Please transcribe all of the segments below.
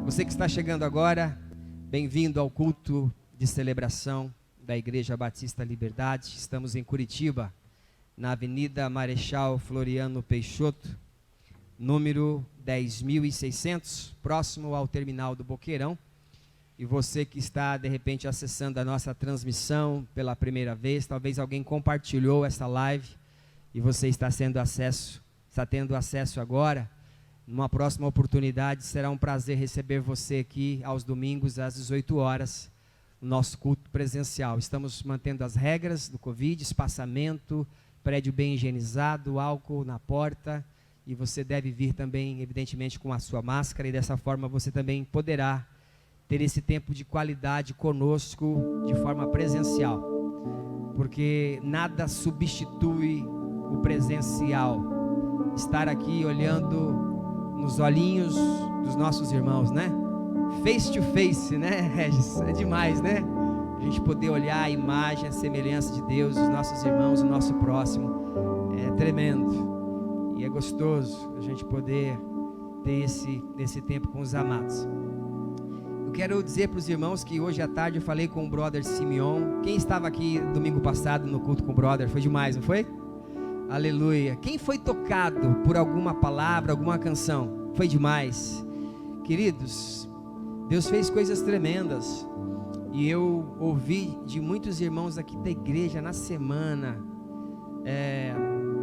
Você que está chegando agora, bem-vindo ao culto de celebração da Igreja Batista Liberdade. Estamos em Curitiba, na Avenida Marechal Floriano Peixoto, número 10.600, próximo ao terminal do Boqueirão. E você que está, de repente, acessando a nossa transmissão pela primeira vez, talvez alguém compartilhou essa live e você está tendo acesso agora. Numa próxima oportunidade, será um prazer receber você aqui aos domingos, às 18 horas, no nosso culto presencial. Estamos mantendo as regras do Covid, espaçamento, prédio bem higienizado, álcool na porta, e você deve vir também, evidentemente, com a sua máscara, e dessa forma você também poderá ter esse tempo de qualidade conosco de forma presencial, porque nada substitui o presencial, estar aqui olhando nos olhinhos dos nossos irmãos, né? Face to face, né, Regis? É demais, né? A gente poder olhar a imagem, a semelhança de Deus, os nossos irmãos, o nosso próximo, é tremendo, e é gostoso a gente poder ter esse tempo com os amados. Eu quero dizer para os irmãos que hoje à tarde eu falei com o brother Simeon. Quem estava aqui domingo passado no culto com o brother? Foi demais, não foi? Aleluia. Quem foi tocado por alguma palavra, alguma canção? Foi demais. Queridos, Deus fez coisas tremendas. E eu ouvi de muitos irmãos aqui da igreja na semana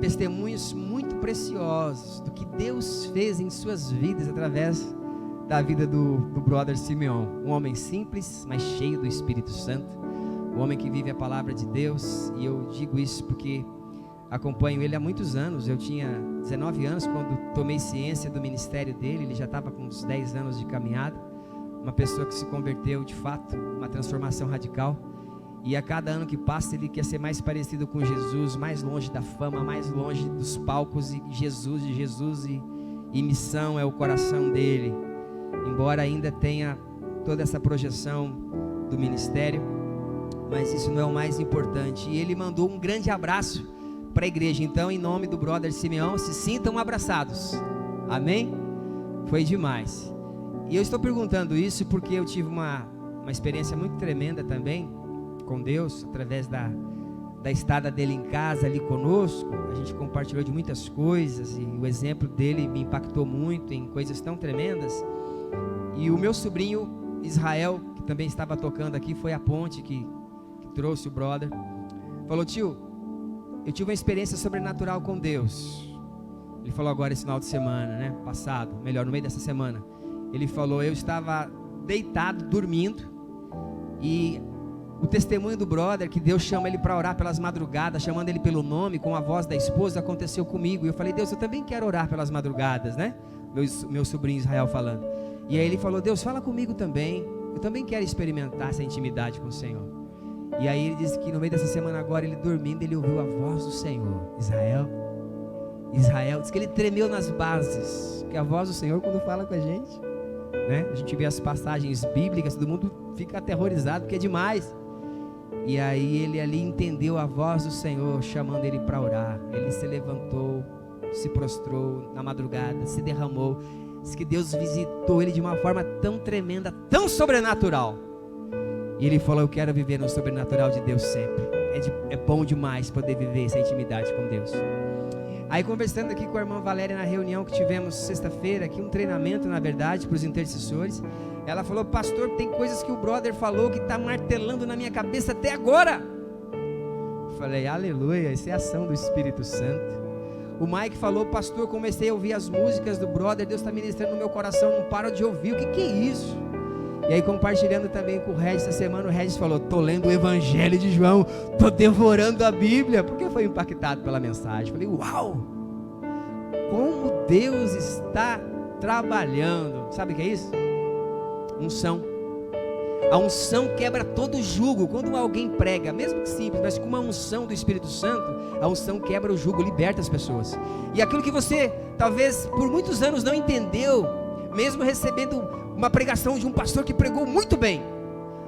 testemunhos muito preciosos do que Deus fez em suas vidas através da vida do brother Simeon. Um homem simples, mas cheio do Espírito Santo. Um homem que vive a palavra de Deus. E eu digo isso porque acompanho ele há muitos anos. Eu tinha 19 anos quando tomei ciência do ministério dele. Ele já estava com uns 10 anos de caminhada. Uma pessoa que se converteu de fato, uma transformação radical. E a cada ano que passa ele quer ser mais parecido com Jesus, mais longe da fama, mais longe dos palcos. E Jesus e missão é o coração dele. Embora ainda tenha toda essa projeção do ministério, mas isso não é o mais importante. E ele mandou um grande abraço para a igreja. Então, em nome do brother Simeão, se sintam abraçados. Amém? Foi demais. E eu estou perguntando isso porque eu tive uma experiência muito tremenda também com Deus, através da estada dele em casa ali conosco. A gente compartilhou de muitas coisas e o exemplo dele me impactou muito em coisas tão tremendas. E o meu sobrinho Israel, que também estava tocando aqui, foi a ponte que trouxe o brother. Falou: tio, eu tive uma experiência sobrenatural com Deus. Ele falou agora esse final de semana, né? Passado, melhor, no meio dessa semana. Ele falou: eu estava deitado, dormindo, e o testemunho do brother, que Deus chama ele para orar pelas madrugadas, chamando ele pelo nome, com a voz da esposa, aconteceu comigo. E eu falei: Deus, eu também quero orar pelas madrugadas, né? Meu sobrinho Israel falando. E aí ele falou: Deus, fala comigo também. Eu também quero experimentar essa intimidade com o Senhor. E aí ele disse que no meio dessa semana agora, ele dormindo, ele ouviu a voz do Senhor. Israel, disse que ele tremeu nas bases, porque a voz do Senhor, quando fala com a gente, né? A gente vê as passagens bíblicas, todo mundo fica aterrorizado, porque é demais. E aí ele ali entendeu a voz do Senhor chamando ele para orar. Ele se levantou, se prostrou na madrugada, se derramou. Diz que Deus visitou ele de uma forma tão tremenda, tão sobrenatural. E ele falou: eu quero viver no sobrenatural de Deus sempre. É bom demais poder viver essa intimidade com Deus. Aí, conversando aqui com a irmã Valéria na reunião que tivemos sexta-feira, aqui um treinamento, na verdade, para os intercessores. Ela falou: pastor, tem coisas que o brother falou que está martelando na minha cabeça até agora. Eu falei: aleluia, isso é ação do Espírito Santo. O Mike falou: pastor, comecei a ouvir as músicas do brother, Deus está ministrando no meu coração, não paro de ouvir. O que é isso? E aí, compartilhando também com o Regis essa semana, o Regis falou: tô lendo o Evangelho de João, tô devorando a Bíblia, porque foi impactado pela mensagem. Falei: uau, como Deus está trabalhando. Sabe o que é isso? Unção. A unção quebra todo jugo. Quando alguém prega, mesmo que simples, mas com uma unção do Espírito Santo, a unção quebra o jugo, liberta as pessoas. E aquilo que você talvez por muitos anos não entendeu, mesmo recebendo uma pregação de um pastor que pregou muito bem,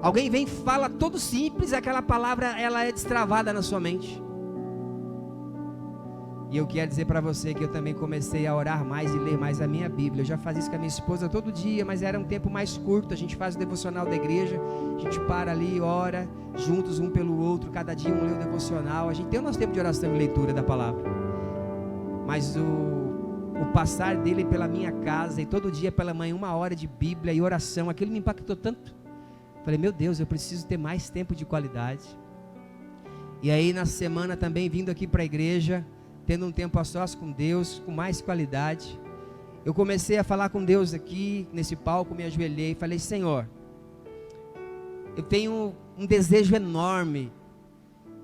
alguém vem e fala todo simples, aquela palavra ela é destravada na sua mente. E eu quero dizer para você que eu também comecei a orar mais e ler mais a minha Bíblia. Eu já fazia isso com a minha esposa todo dia, mas era um tempo mais curto. A gente faz o devocional da igreja, a gente para ali, ora, juntos um pelo outro, cada dia um lê o devocional. A gente tem o nosso tempo de oração e leitura da palavra. Mas o passar dele pela minha casa e todo dia pela manhã 1 hora de Bíblia e oração, aquilo me impactou tanto. Falei, meu Deus, eu preciso ter mais tempo de qualidade. E aí na semana também vindo aqui para a igreja, tendo um tempo a sós com Deus, com mais qualidade, eu comecei a falar com Deus aqui, nesse palco, me ajoelhei e falei, Senhor, eu tenho um desejo enorme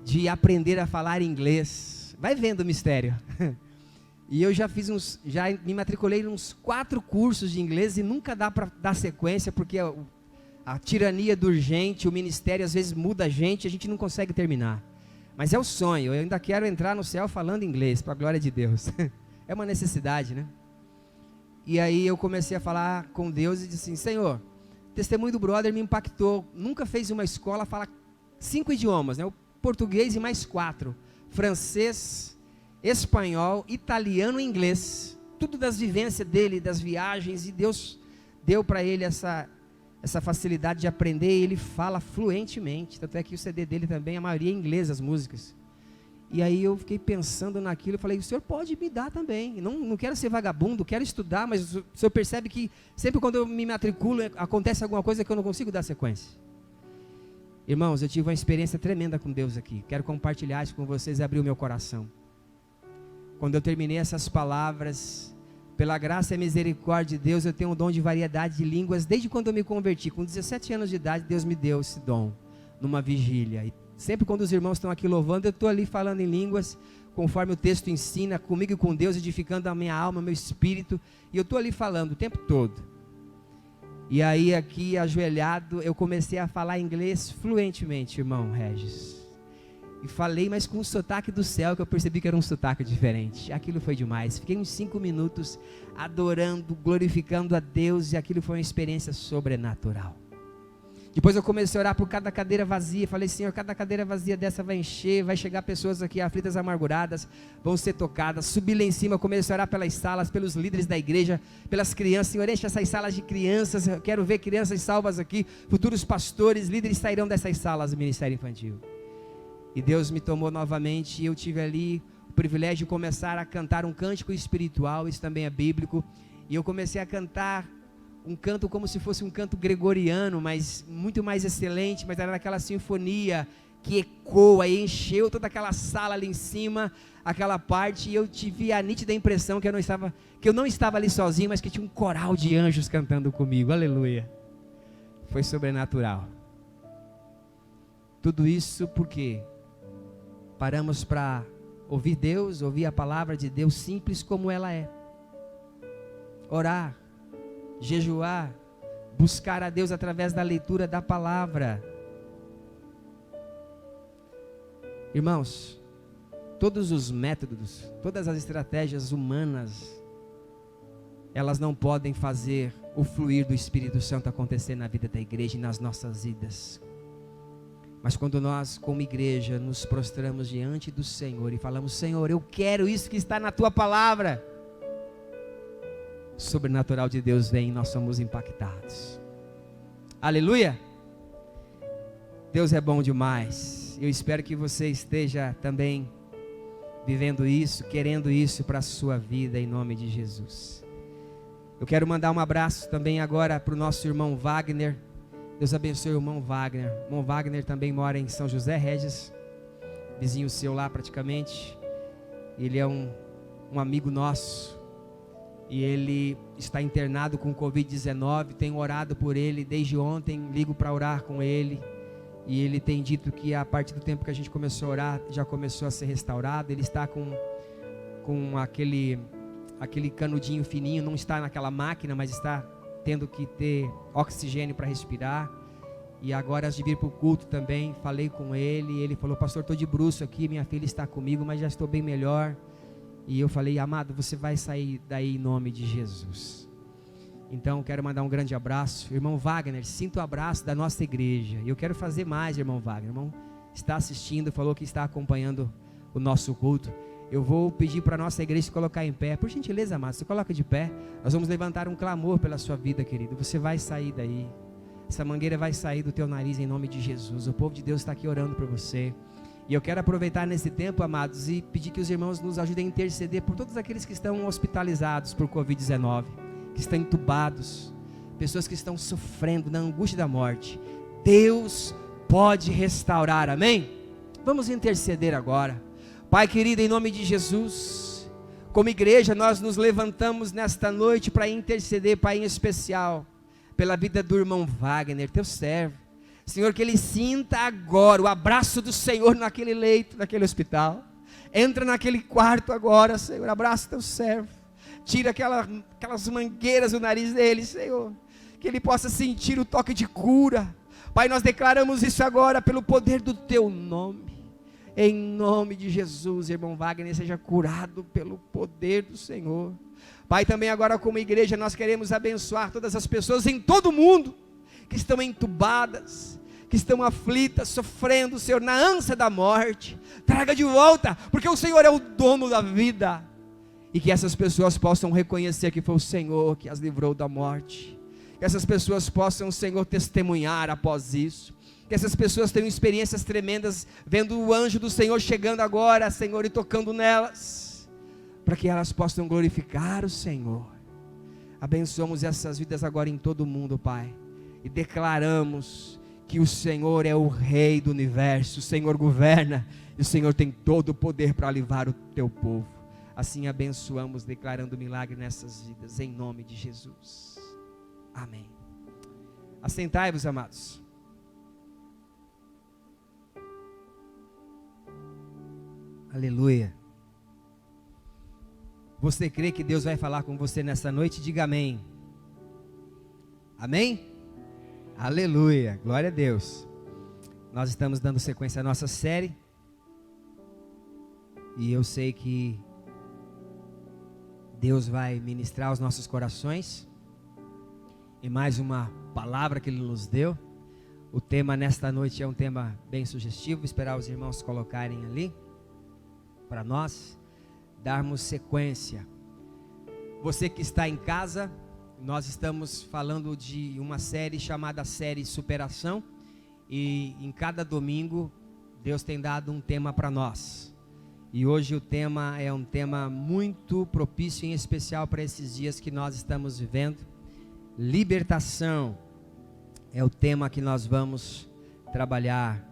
de aprender a falar inglês. Vai vendo o mistério. E eu já me matriculei em uns 4 cursos de inglês e nunca dá para dar sequência, porque a tirania do urgente, o ministério às vezes muda a gente não consegue terminar. Mas é o sonho, eu ainda quero entrar no céu falando inglês, para a glória de Deus. É uma necessidade, né? E aí eu comecei a falar com Deus e disse assim, Senhor, o testemunho do brother me impactou. Nunca fez uma escola, fala 5 idiomas, né? O português e mais 4. Francês, espanhol, italiano e inglês. Tudo das vivências dele, das viagens. E Deus deu para ele essa facilidade de aprender, e ele fala fluentemente, tanto é que o CD dele também, a maioria é em inglês, as músicas. E aí eu fiquei pensando naquilo, eu falei, o senhor pode me dar também, não quero ser vagabundo, quero estudar, mas o senhor percebe que sempre quando eu me matriculo, acontece alguma coisa que eu não consigo dar sequência. Irmãos, eu tive uma experiência tremenda com Deus aqui, quero compartilhar isso com vocês e abrir o meu coração. Quando eu terminei essas palavras, pela graça e misericórdia de Deus, eu tenho um dom de variedade de línguas, desde quando eu me converti. Com 17 anos de idade, Deus me deu esse dom, numa vigília. E sempre quando os irmãos estão aqui louvando, eu estou ali falando em línguas, conforme o texto ensina, comigo e com Deus, edificando a minha alma, meu espírito. E eu estou ali falando o tempo todo. E aí aqui, ajoelhado, eu comecei a falar inglês fluentemente, irmão Regis. E falei, mas com um sotaque do céu, que eu percebi que era um sotaque diferente. Aquilo foi demais. Fiquei uns 5 minutos adorando, glorificando a Deus, e aquilo foi uma experiência sobrenatural. Depois eu comecei a orar por cada cadeira vazia. Falei, Senhor, cada cadeira vazia dessa vai encher, vai chegar pessoas aqui aflitas, amarguradas, vão ser tocadas. Subi lá em cima, comecei a orar pelas salas, pelos líderes da igreja, pelas crianças. Senhor, enche essas salas de crianças. Eu quero ver crianças salvas aqui. Futuros pastores, líderes sairão dessas salas do ministério infantil. E Deus me tomou novamente, e eu tive ali o privilégio de começar a cantar um cântico espiritual, isso também é bíblico, e eu comecei a cantar um canto como se fosse um canto gregoriano, mas muito mais excelente, mas era naquela sinfonia que ecoa e encheu toda aquela sala ali em cima, aquela parte, e eu tive a nítida impressão que eu não estava ali sozinho, mas que tinha um coral de anjos cantando comigo, aleluia. Foi sobrenatural. Tudo isso porque paramos para ouvir Deus, ouvir a palavra de Deus simples como ela é. Orar, jejuar, buscar a Deus através da leitura da palavra. Irmãos, todos os métodos, todas as estratégias humanas, elas não podem fazer o fluir do Espírito Santo acontecer na vida da igreja e nas nossas vidas. Mas quando nós, como igreja, nos prostramos diante do Senhor e falamos, Senhor, eu quero isso que está na Tua palavra, o sobrenatural de Deus vem e nós somos impactados. Aleluia! Deus é bom demais. Eu espero que você esteja também vivendo isso, querendo isso para a sua vida, em nome de Jesus. Eu quero mandar um abraço também agora para o nosso irmão Wagner. Deus abençoe o irmão Wagner. O irmão Wagner também mora em São José Regis, vizinho seu lá praticamente. Ele é um amigo nosso, e ele está internado com Covid-19, tenho orado por ele desde ontem, ligo para orar com ele, e ele tem dito que a partir do tempo que a gente começou a orar, já começou a ser restaurado. Ele está com aquele canudinho fininho, não está naquela máquina, mas está tendo que ter oxigênio para respirar. E agora, antes de vir para o culto também, falei com ele, ele falou, pastor, estou de bruço aqui, minha filha está comigo, mas já estou bem melhor. E eu falei, amado, você vai sair daí em nome de Jesus. Então, quero mandar um grande abraço. Irmão Wagner, sinta o abraço da nossa igreja. E eu quero fazer mais, irmão Wagner. O irmão está assistindo, falou que está acompanhando o nosso culto. eu vou pedir para a nossa igreja se colocar em pé. Por gentileza, amado, se coloca de pé. Nós vamos levantar um clamor pela sua vida, querido. Você vai sair daí. Essa mangueira vai sair do teu nariz em nome de Jesus. O povo de Deus está aqui orando por você. E eu quero aproveitar nesse tempo, amados, e pedir que os irmãos nos ajudem a interceder por todos aqueles que estão hospitalizados por Covid-19, que estão entubados, pessoas que estão sofrendo na angústia da morte. Deus pode restaurar, amém? Vamos interceder agora. Pai querido, em nome de Jesus, como igreja nós nos levantamos nesta noite para interceder, Pai, em especial pela vida do irmão Wagner, teu servo. Senhor, que ele sinta agora o abraço do Senhor naquele leito, naquele hospital. Entra naquele quarto agora, Senhor, abraça teu servo. Tira aquelas mangueiras do nariz dele, Senhor. Que ele possa sentir o toque de cura. Pai, nós declaramos isso agora pelo poder do teu nome. Em nome de Jesus, irmão Wagner, seja curado pelo poder do Senhor. Pai, também agora como igreja nós queremos abençoar todas as pessoas em todo o mundo que estão entubadas, que estão aflitas, sofrendo, Senhor, na ânsia da morte. Traga de volta, porque o Senhor é o dono da vida. E que essas pessoas possam reconhecer que foi o Senhor que as livrou da morte. Que essas pessoas possam, Senhor, testemunhar após isso. Que essas pessoas tenham experiências tremendas, vendo o anjo do Senhor chegando agora, Senhor, e tocando nelas, para que elas possam glorificar o Senhor. Abençoamos essas vidas agora em todo o mundo, Pai, e declaramos que o Senhor é o Rei do universo, o Senhor governa, e o Senhor tem todo o poder para livrar o teu povo. Assim abençoamos, declarando milagre nessas vidas, em nome de Jesus. Amém. Assentai-vos, amados. Aleluia. Você crê que Deus vai falar com você nessa noite? Diga amém. Amém? Aleluia, glória a Deus. Nós estamos dando sequência à nossa série. E eu sei que Deus vai ministrar os nossos corações. E mais uma palavra que Ele nos deu. O tema nesta noite é um tema bem sugestivo. Vou esperar os irmãos colocarem ali, para nós darmos sequência. Você que está em casa, nós estamos falando de uma série chamada Série Superação, e em cada domingo Deus tem dado um tema para nós, e hoje o tema é um tema muito propício, em especial para esses dias que nós estamos vivendo. Libertação é o tema que nós vamos trabalhar,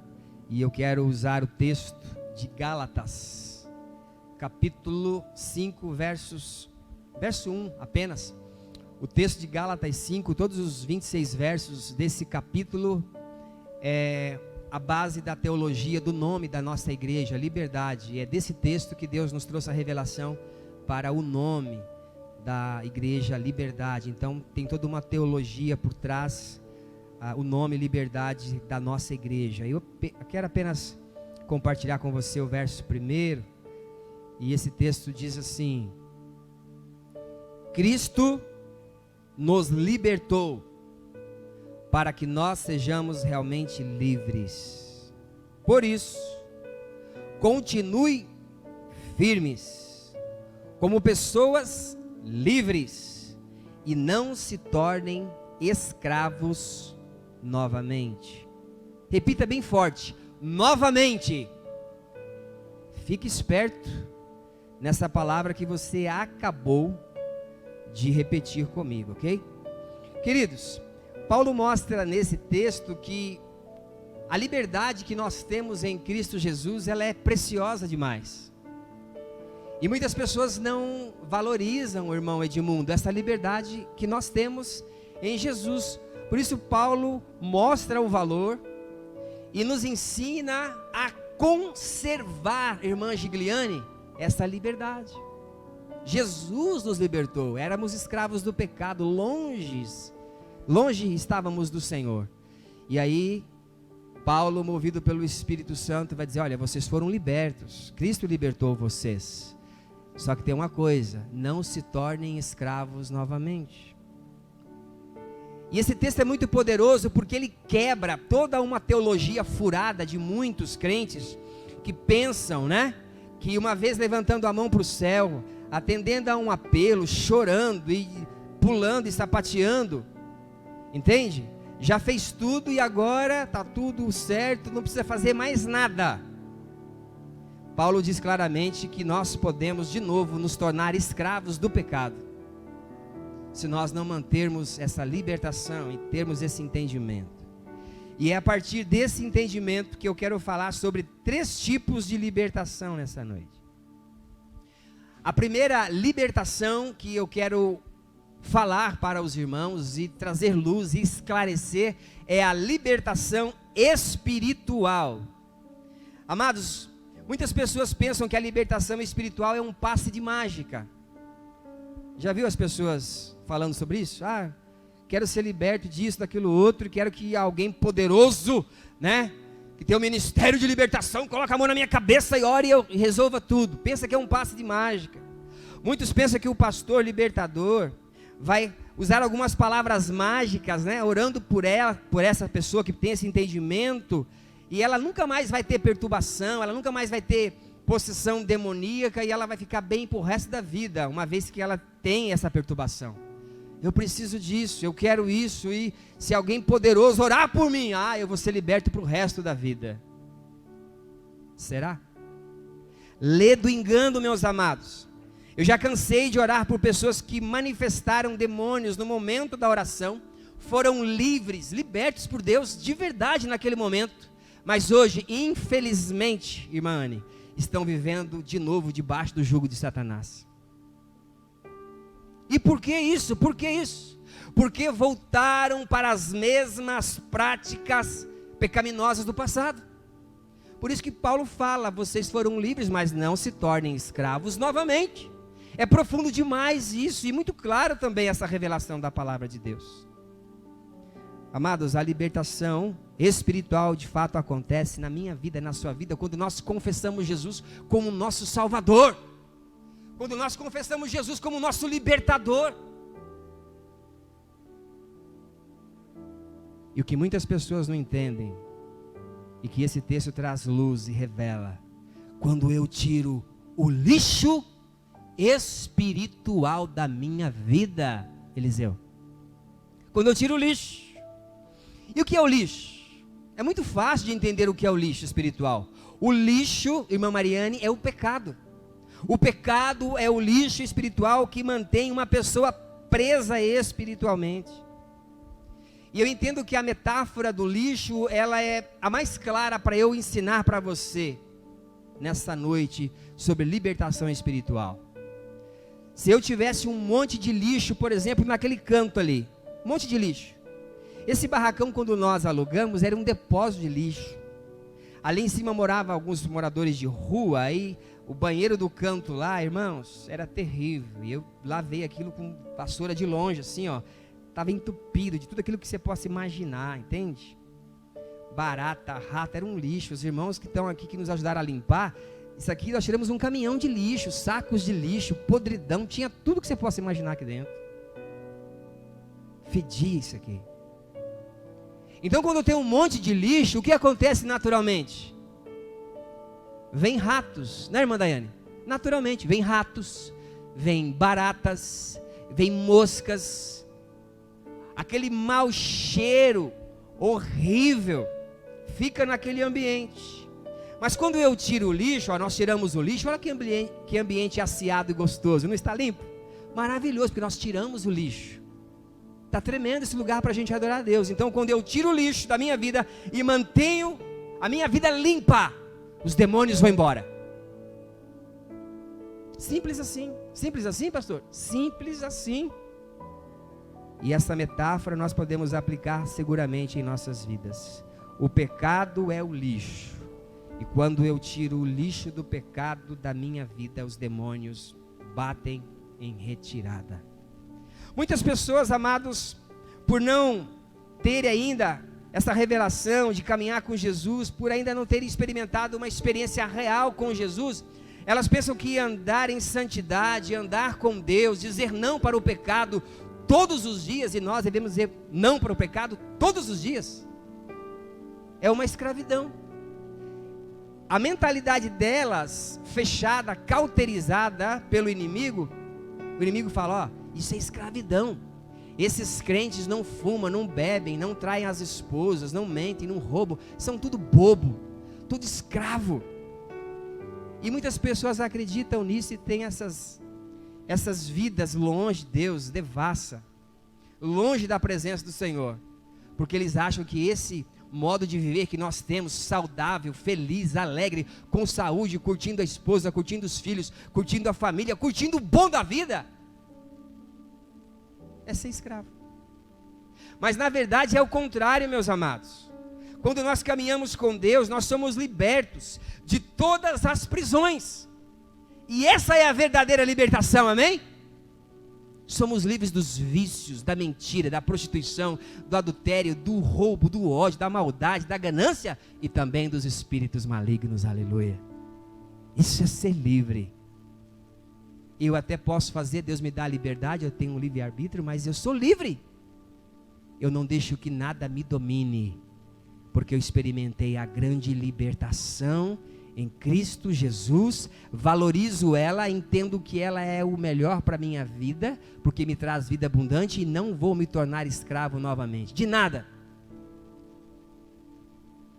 e eu quero usar o texto de Gálatas, capítulo 5, verso 1 apenas. O texto de Gálatas 5, todos os 26 versos desse capítulo é a base da teologia do nome da nossa igreja, Liberdade. E é desse texto que Deus nos trouxe a revelação para o nome da igreja, Liberdade. Então tem toda uma teologia por trás, o nome Liberdade da nossa igreja. Eu quero apenas compartilhar com você o verso 1. E esse texto diz assim: Cristo nos libertou para que nós sejamos realmente livres. Por isso, continue firmes, como pessoas livres, e não se tornem escravos novamente. Repita bem forte: novamente. Fique esperto nessa palavra que você acabou de repetir comigo, ok? Queridos, Paulo mostra nesse texto que a liberdade que nós temos em Cristo Jesus, ela é preciosa demais. E muitas pessoas não valorizam, irmão Edmundo, essa liberdade que nós temos em Jesus. Por isso Paulo mostra o valor e nos ensina a conservar, irmã Gigliane, essa liberdade. Jesus nos libertou, éramos escravos do pecado, longe estávamos do Senhor. E aí Paulo, movido pelo Espírito Santo, vai dizer: olha, vocês foram libertos, Cristo libertou vocês. Só que tem uma coisa: não se tornem escravos novamente. E esse texto é muito poderoso porque ele quebra toda uma teologia furada de muitos crentes que pensam, que uma vez levantando a mão para o céu, atendendo a um apelo, chorando e pulando e sapateando, entende? Já fez tudo e agora está tudo certo, não precisa fazer mais nada. Paulo diz claramente que nós podemos de novo nos tornar escravos do pecado, se nós não mantermos essa libertação e termos esse entendimento. E é a partir desse entendimento que eu quero falar sobre 3 tipos de libertação nessa noite. A primeira libertação que eu quero falar para os irmãos e trazer luz e esclarecer é a libertação espiritual. Amados, muitas pessoas pensam que a libertação espiritual é um passe de mágica. Já viu as pessoas falando sobre isso? Quero ser liberto disso, daquilo outro, quero que alguém poderoso, né, que tem um ministério de libertação, coloque a mão na minha cabeça e ore e eu resolva tudo. Pensa que é um passe de mágica. Muitos pensam que o pastor libertador vai usar algumas palavras mágicas, né, orando por ela, por essa pessoa que tem esse entendimento, e ela nunca mais vai ter perturbação, ela nunca mais vai ter possessão demoníaca, e ela vai ficar bem pro resto da vida, uma vez que ela tem essa perturbação. Eu preciso disso, eu quero isso, e se alguém poderoso orar por mim, eu vou ser liberto para o resto da vida. Será? Lê do engano, meus amados. Eu já cansei de orar por pessoas que manifestaram demônios no momento da oração, foram livres, libertos por Deus de verdade naquele momento, mas hoje, infelizmente, irmã Anne, estão vivendo de novo debaixo do jugo de Satanás. E por que isso? Por que isso? Porque voltaram para as mesmas práticas pecaminosas do passado. Por isso que Paulo fala, vocês foram livres, mas não se tornem escravos novamente. É profundo demais isso, e muito claro também essa revelação da palavra de Deus. Amados, a libertação espiritual de fato acontece na minha vida, na sua vida, quando nós confessamos Jesus como nosso Salvador. Quando nós confessamos Jesus como nosso libertador. E o que muitas pessoas não entendem, e que esse texto traz luz e revela, quando eu tiro o lixo espiritual da minha vida, Eliseu. Quando eu tiro o lixo. E o que é o lixo? É muito fácil de entender o que é o lixo espiritual. O lixo, irmã Mariane, é o pecado. O pecado é o lixo espiritual que mantém uma pessoa presa espiritualmente. E eu entendo que a metáfora do lixo, ela é a mais clara para eu ensinar para você, nessa noite, sobre libertação espiritual. Se eu tivesse um monte de lixo, por exemplo, naquele canto ali, um monte de lixo. Esse barracão, quando nós alugamos, era um depósito de lixo. Ali em cima moravam alguns moradores de rua, aí o banheiro do canto lá, irmãos, era terrível. E eu lavei aquilo com vassoura de longe, assim, estava entupido de tudo aquilo que você possa imaginar, entende? Barata, rato, era um lixo. Os irmãos que estão aqui, que nos ajudaram a limpar, isso aqui nós tiramos um caminhão de lixo, sacos de lixo, podridão, tinha tudo que você possa imaginar aqui dentro. Fedia isso aqui. Então quando tem um monte de lixo, o que acontece naturalmente? Vem ratos, né, irmã Daiane? Naturalmente, vem ratos, vem baratas, vem moscas, aquele mau cheiro horrível fica naquele ambiente. Mas quando eu tiro o lixo, nós tiramos o lixo, olha que ambiente aciado e gostoso, não está limpo? Maravilhoso, porque nós tiramos o lixo. Está tremendo esse lugar para a gente adorar a Deus. Então quando eu tiro o lixo da minha vida e mantenho a minha vida limpa, os demônios vão embora. Simples assim. Simples assim, pastor? Simples assim. E essa metáfora nós podemos aplicar seguramente em nossas vidas. O pecado é o lixo. E quando eu tiro o lixo do pecado da minha vida, os demônios batem em retirada. Muitas pessoas, amados, por não terem ainda essa revelação de caminhar com Jesus, por ainda não terem experimentado uma experiência real com Jesus, elas pensam que andar em santidade, andar com Deus, dizer não para o pecado todos os dias, e nós devemos dizer não para o pecado todos os dias, é uma escravidão. a mentalidade delas, fechada, cauterizada pelo inimigo, o inimigo fala, ó, isso é escravidão. Esses crentes não fumam, não bebem, não traem as esposas, não mentem, não roubam, são tudo bobo, tudo escravo. E muitas pessoas acreditam nisso e têm essas vidas longe de Deus, devassa, longe da presença do Senhor, porque eles acham que esse modo de viver que nós temos, saudável, feliz, alegre, com saúde, curtindo a esposa, curtindo os filhos, curtindo a família, curtindo o bom da vida, é ser escravo. Mas na verdade é o contrário, meus amados. Quando nós caminhamos com Deus, nós somos libertos de todas as prisões, e essa é a verdadeira libertação, amém? Somos livres dos vícios, da mentira, da prostituição, do adultério, do roubo, do ódio, da maldade, da ganância e também dos espíritos malignos, aleluia. Isso é ser livre. Eu até posso fazer, Deus me dá a liberdade, eu tenho um livre-arbítrio, mas eu sou livre. Eu não deixo que nada me domine, porque eu experimentei a grande libertação em Cristo Jesus, valorizo ela, entendo que ela é o melhor para a minha vida, porque me traz vida abundante e não vou me tornar escravo novamente, de nada,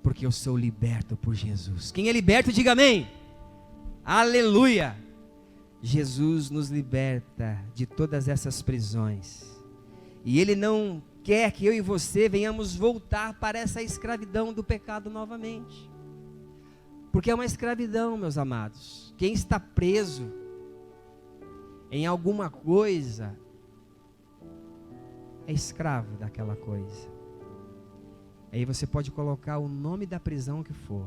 porque eu sou liberto por Jesus. Quem é liberto, diga amém, aleluia. Jesus nos liberta de todas essas prisões, e Ele não quer que eu e você venhamos voltar para essa escravidão do pecado novamente, porque é uma escravidão, meus amados. Quem está preso em alguma coisa é escravo daquela coisa. Aí você pode colocar o nome da prisão que for,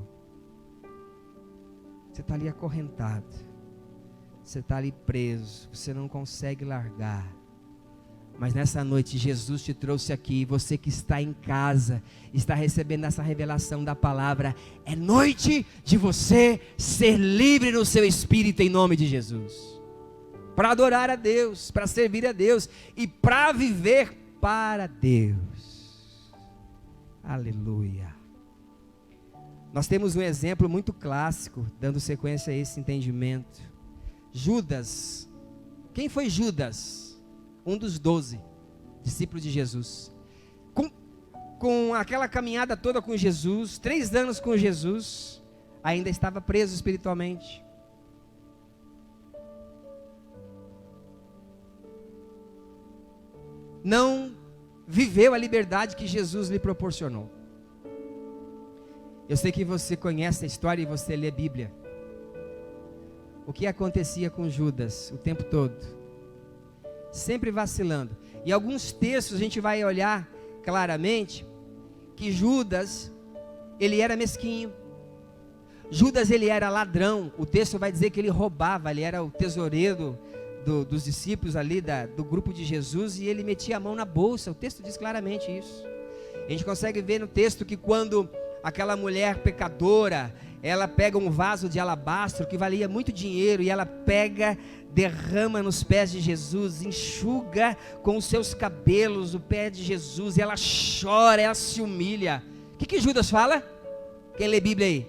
você está ali acorrentado, você está ali preso, você não consegue largar. Mas nessa noite Jesus te trouxe aqui, você que está em casa, está recebendo essa revelação da palavra, é noite de você ser livre no seu espírito em nome de Jesus, para adorar a Deus, para servir a Deus e para viver para Deus, aleluia. Nós temos um exemplo muito clássico, dando sequência a esse entendimento. Judas, quem foi Judas? Um dos 12 discípulos de Jesus, com aquela caminhada toda com Jesus, 3 anos com Jesus, ainda estava preso espiritualmente. Não viveu a liberdade que Jesus lhe proporcionou. Eu sei que você conhece a história e você lê a Bíblia. O que acontecia com Judas o tempo todo? Sempre vacilando. E alguns textos a gente vai olhar claramente que Judas, ele era mesquinho. Judas, ele era ladrão. O texto vai dizer que ele roubava, ele era o tesoureiro dos discípulos ali, do grupo de Jesus, e ele metia a mão na bolsa. O texto diz claramente isso. A gente consegue ver no texto que quando aquela mulher pecadora, ela pega um vaso de alabastro que valia muito dinheiro, e ela pega, derrama nos pés de Jesus, enxuga com os seus cabelos o pé de Jesus, e ela chora, ela se humilha. O que Judas fala? Quem lê Bíblia aí?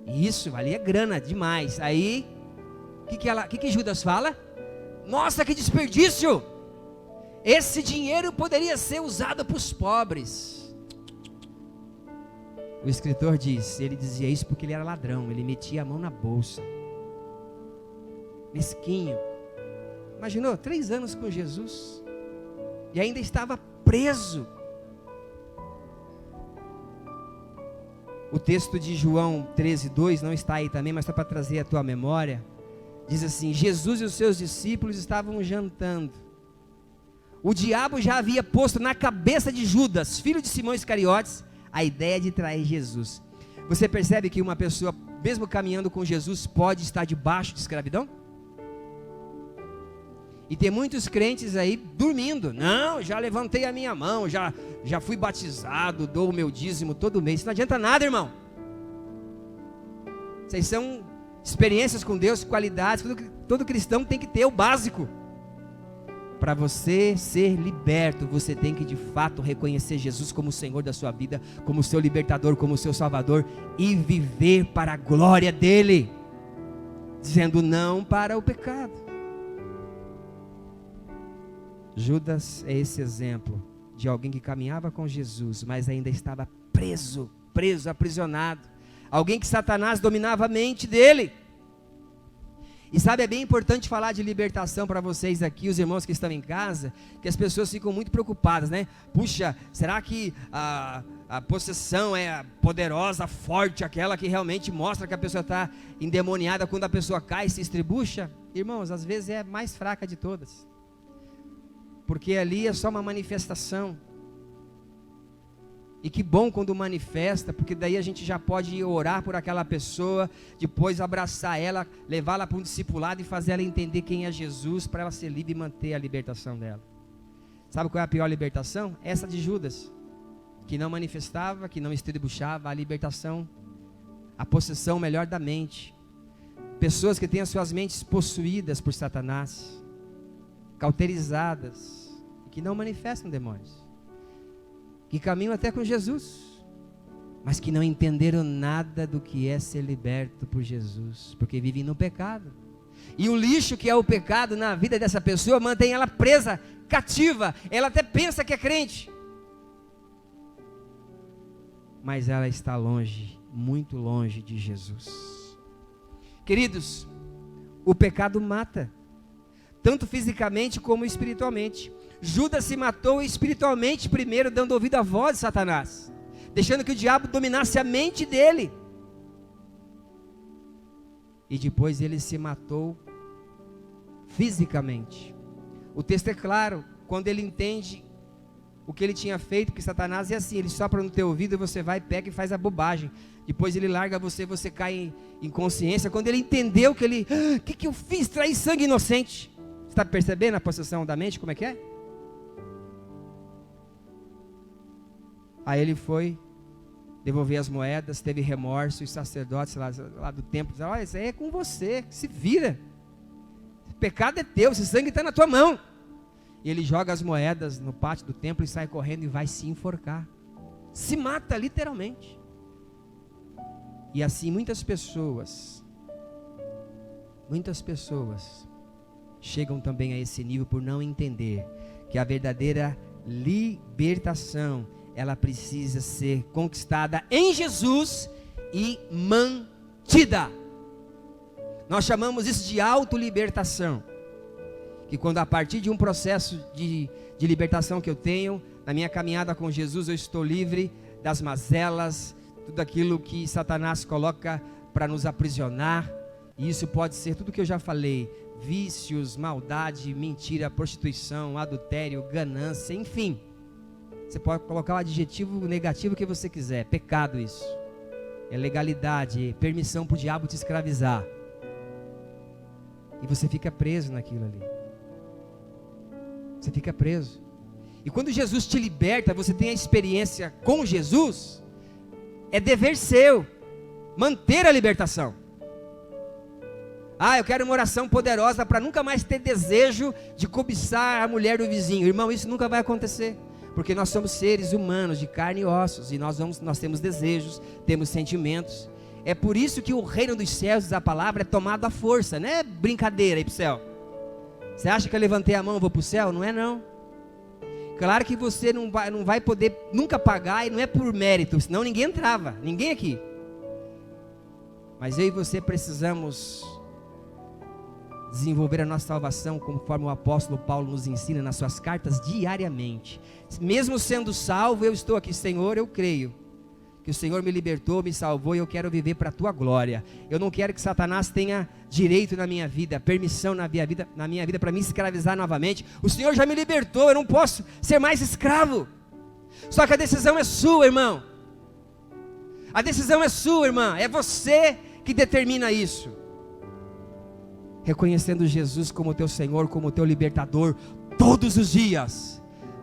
Isso, valia grana demais. Aí, o que Judas fala? Nossa, que desperdício! Esse dinheiro poderia ser usado para os pobres. O escritor diz, ele dizia isso porque ele era ladrão, ele metia a mão na bolsa. Mesquinho. Imaginou, 3 anos com Jesus, e ainda estava preso. O texto de João 13:2 não está aí também, mas só para trazer a tua memória. Diz assim, Jesus e os seus discípulos estavam jantando. O diabo já havia posto na cabeça de Judas, filho de Simão Iscariotes, a ideia de trair Jesus. Você percebe que uma pessoa, mesmo caminhando com Jesus, pode estar debaixo de escravidão? E tem muitos crentes aí dormindo. Não, já levantei a minha mão, já fui batizado, dou o meu dízimo todo mês. Isso não adianta nada, irmão. Vocês são experiências com Deus, qualidades. Todo cristão tem que ter o básico. Para você ser liberto, você tem que de fato reconhecer Jesus como o Senhor da sua vida, como o seu libertador, como o seu salvador, e viver para a glória dele, dizendo não para o pecado. Judas é esse exemplo de alguém que caminhava com Jesus, mas ainda estava preso, aprisionado. Alguém que Satanás dominava a mente dele. E sabe, é bem importante falar de libertação para vocês aqui, os irmãos que estão em casa, que as pessoas ficam muito preocupadas, né? Puxa, será que a possessão é poderosa, forte, aquela que realmente mostra que a pessoa está endemoniada quando a pessoa cai e se estribucha? Irmãos, às vezes é a mais fraca de todas, porque ali é só uma manifestação. E que bom quando manifesta, porque daí a gente já pode orar por aquela pessoa, depois abraçar ela, levá-la para um discipulado e fazer ela entender quem é Jesus, para ela ser livre e manter a libertação dela. Sabe qual é a pior libertação? Essa de Judas, que não manifestava, que não estribuchava. A libertação, a possessão melhor da mente. Pessoas que têm as suas mentes possuídas por Satanás, cauterizadas, que não manifestam demônios, que caminham até com Jesus, mas que não entenderam nada do que é ser liberto por Jesus, porque vivem no pecado. E o lixo que é o pecado na vida dessa pessoa mantém ela presa, cativa. Ela até pensa que é crente, mas ela está longe, muito longe de Jesus. Queridos, o pecado mata, tanto fisicamente como espiritualmente. Judas se matou espiritualmente primeiro, dando ouvido à voz de Satanás, deixando que o diabo dominasse a mente dele. E depois ele se matou fisicamente. O texto é claro, quando ele entende o que ele tinha feito, que Satanás é assim, ele sopra no teu ouvido e você vai, pega e faz a bobagem. Depois ele larga você, você cai em consciência. Quando ele entendeu que ele, o que eu fiz? Traí sangue inocente. Você está percebendo a possessão da mente, como é que é? Aí ele foi devolver as moedas, teve remorso, e os sacerdotes lá do templo disseram: olha, isso aí é com você, se vira, o pecado é teu, esse sangue está na tua mão. E ele joga as moedas no pátio do templo e sai correndo e vai se enforcar, se mata literalmente. E assim muitas pessoas chegam também a esse nível por não entender que a verdadeira libertação, ela precisa ser conquistada em Jesus e mantida. Nós chamamos isso de autolibertação. Que quando a partir de um processo de libertação que eu tenho, na minha caminhada com Jesus, eu estou livre das mazelas, tudo aquilo que Satanás coloca para nos aprisionar. E isso pode ser tudo que eu já falei: vícios, maldade, mentira, prostituição, adultério, ganância, enfim. Você pode colocar o adjetivo negativo que você quiser, pecado isso. É legalidade, permissão para o diabo te escravizar. E você fica preso naquilo ali. Você fica preso. E quando Jesus te liberta, você tem a experiência com Jesus, é dever seu manter a libertação. Eu quero uma oração poderosa para nunca mais ter desejo de cobiçar a mulher do vizinho. Irmão, isso nunca vai acontecer. Porque nós somos seres humanos de carne e ossos, e nós temos desejos, temos sentimentos. É por isso que o reino dos céus, diz a palavra, é tomado à força. Não é brincadeira ir para o céu. Você acha que eu levantei a mão e vou para o céu? Não é não. Claro que você não vai poder nunca pagar, e não é por mérito, senão ninguém entrava, ninguém aqui. Mas eu e você precisamos desenvolver a nossa salvação conforme o apóstolo Paulo nos ensina nas suas cartas diariamente. Mesmo sendo salvo, eu estou aqui: Senhor, eu creio que o Senhor me libertou, me salvou, e eu quero viver para a tua glória. Eu não quero que Satanás tenha direito na minha vida, permissão na minha vida para me escravizar novamente. O Senhor já me libertou, eu não posso ser mais escravo. Só que a decisão é sua, irmão. A decisão é sua, irmã. É você que determina isso. Reconhecendo Jesus como teu Senhor, como teu libertador, todos os dias,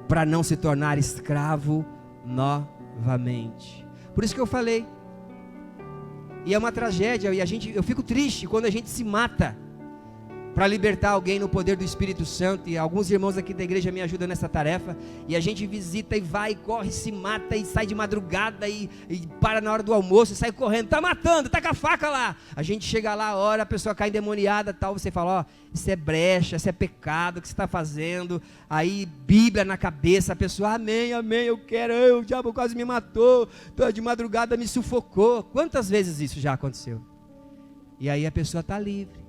para não se tornar escravo novamente. Por isso que eu falei, e é uma tragédia, e eu fico triste quando a gente se mata para libertar alguém no poder do Espírito Santo, e alguns irmãos aqui da igreja me ajudam nessa tarefa, e a gente visita e vai, corre, se mata, e sai de madrugada, e para na hora do almoço, e sai correndo, está matando, está com a faca lá, a gente chega lá, ora, a pessoa cai endemoniada, tal, você fala, ó, isso é brecha, isso é pecado que você está fazendo, aí Bíblia na cabeça, a pessoa, amém, amém, eu quero, o diabo quase me matou, de madrugada me sufocou. Quantas vezes isso já aconteceu? E aí a pessoa está livre.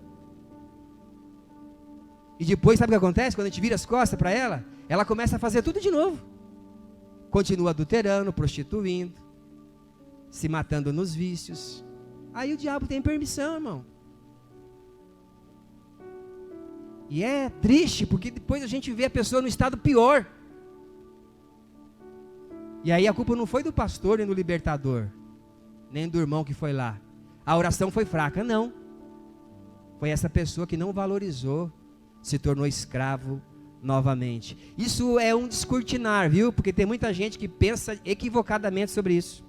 E depois, sabe o que acontece? Quando a gente vira as costas para ela, ela começa a fazer tudo de novo. Continua adulterando, prostituindo, se matando nos vícios. Aí o diabo tem permissão, irmão. E é triste, porque depois a gente vê a pessoa no estado pior. E aí a culpa não foi do pastor, nem do libertador, nem do irmão que foi lá. A oração foi fraca, não. Foi essa pessoa que não valorizou, se tornou escravo novamente. Isso é um descortinar, viu? Porque tem muita gente que pensa equivocadamente sobre isso.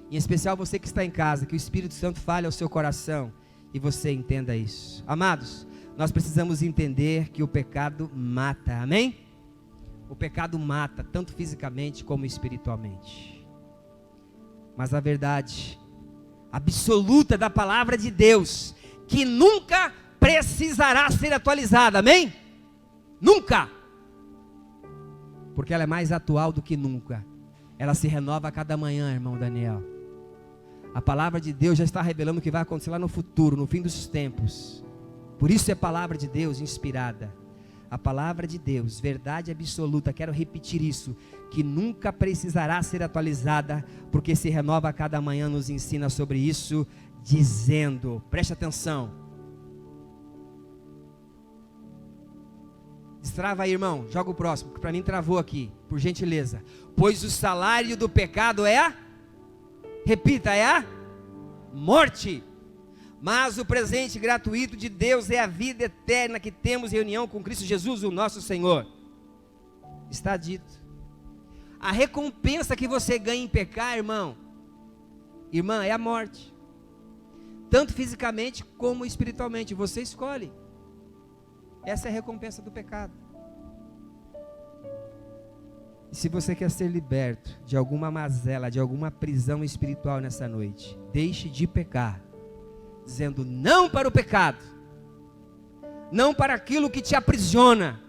Em especial você que está em casa, que o Espírito Santo fale ao seu coração e você entenda isso. Amados, nós precisamos entender que o pecado mata, amém? O pecado mata, tanto fisicamente como espiritualmente. Mas a verdade absoluta da palavra de Deus, que nunca precisará ser atualizada, amém? Nunca, porque ela é mais atual do que nunca, ela se renova a cada manhã, irmão Daniel. A palavra de Deus já está revelando o que vai acontecer lá no futuro, no fim dos tempos, por isso é palavra de Deus inspirada, a palavra de Deus, verdade absoluta, quero repetir isso, que nunca precisará ser atualizada, porque se renova a cada manhã, nos ensina sobre isso, dizendo, preste atenção, destrava aí, irmão, joga o próximo, que para mim travou aqui, por gentileza. Pois o salário do pecado é a, repita, é a morte, mas o presente gratuito de Deus é a vida eterna que temos em união com Cristo Jesus, o nosso Senhor. Está dito. A recompensa que você ganha em pecar, irmão, irmã, é a morte, tanto fisicamente como espiritualmente, você escolhe. Essa é a recompensa do pecado. E se você quer ser liberto de alguma mazela, de alguma prisão espiritual nessa noite, deixe de pecar, dizendo não para o pecado, não para aquilo que te aprisiona,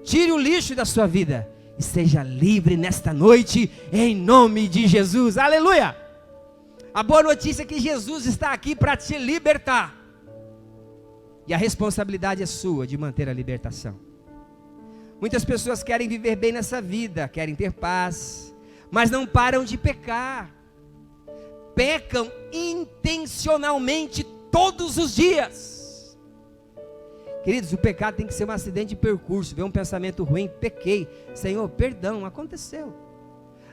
tire o lixo da sua vida, e seja livre nesta noite, em nome de Jesus, aleluia! A boa notícia é que Jesus está aqui para te libertar, e a responsabilidade é sua de manter a libertação. Muitas pessoas querem viver bem nessa vida, querem ter paz, mas não param de pecar, pecam intencionalmente todos os dias. Queridos, o pecado tem que ser um acidente de percurso, ver um pensamento ruim, pequei, Senhor, perdão, aconteceu.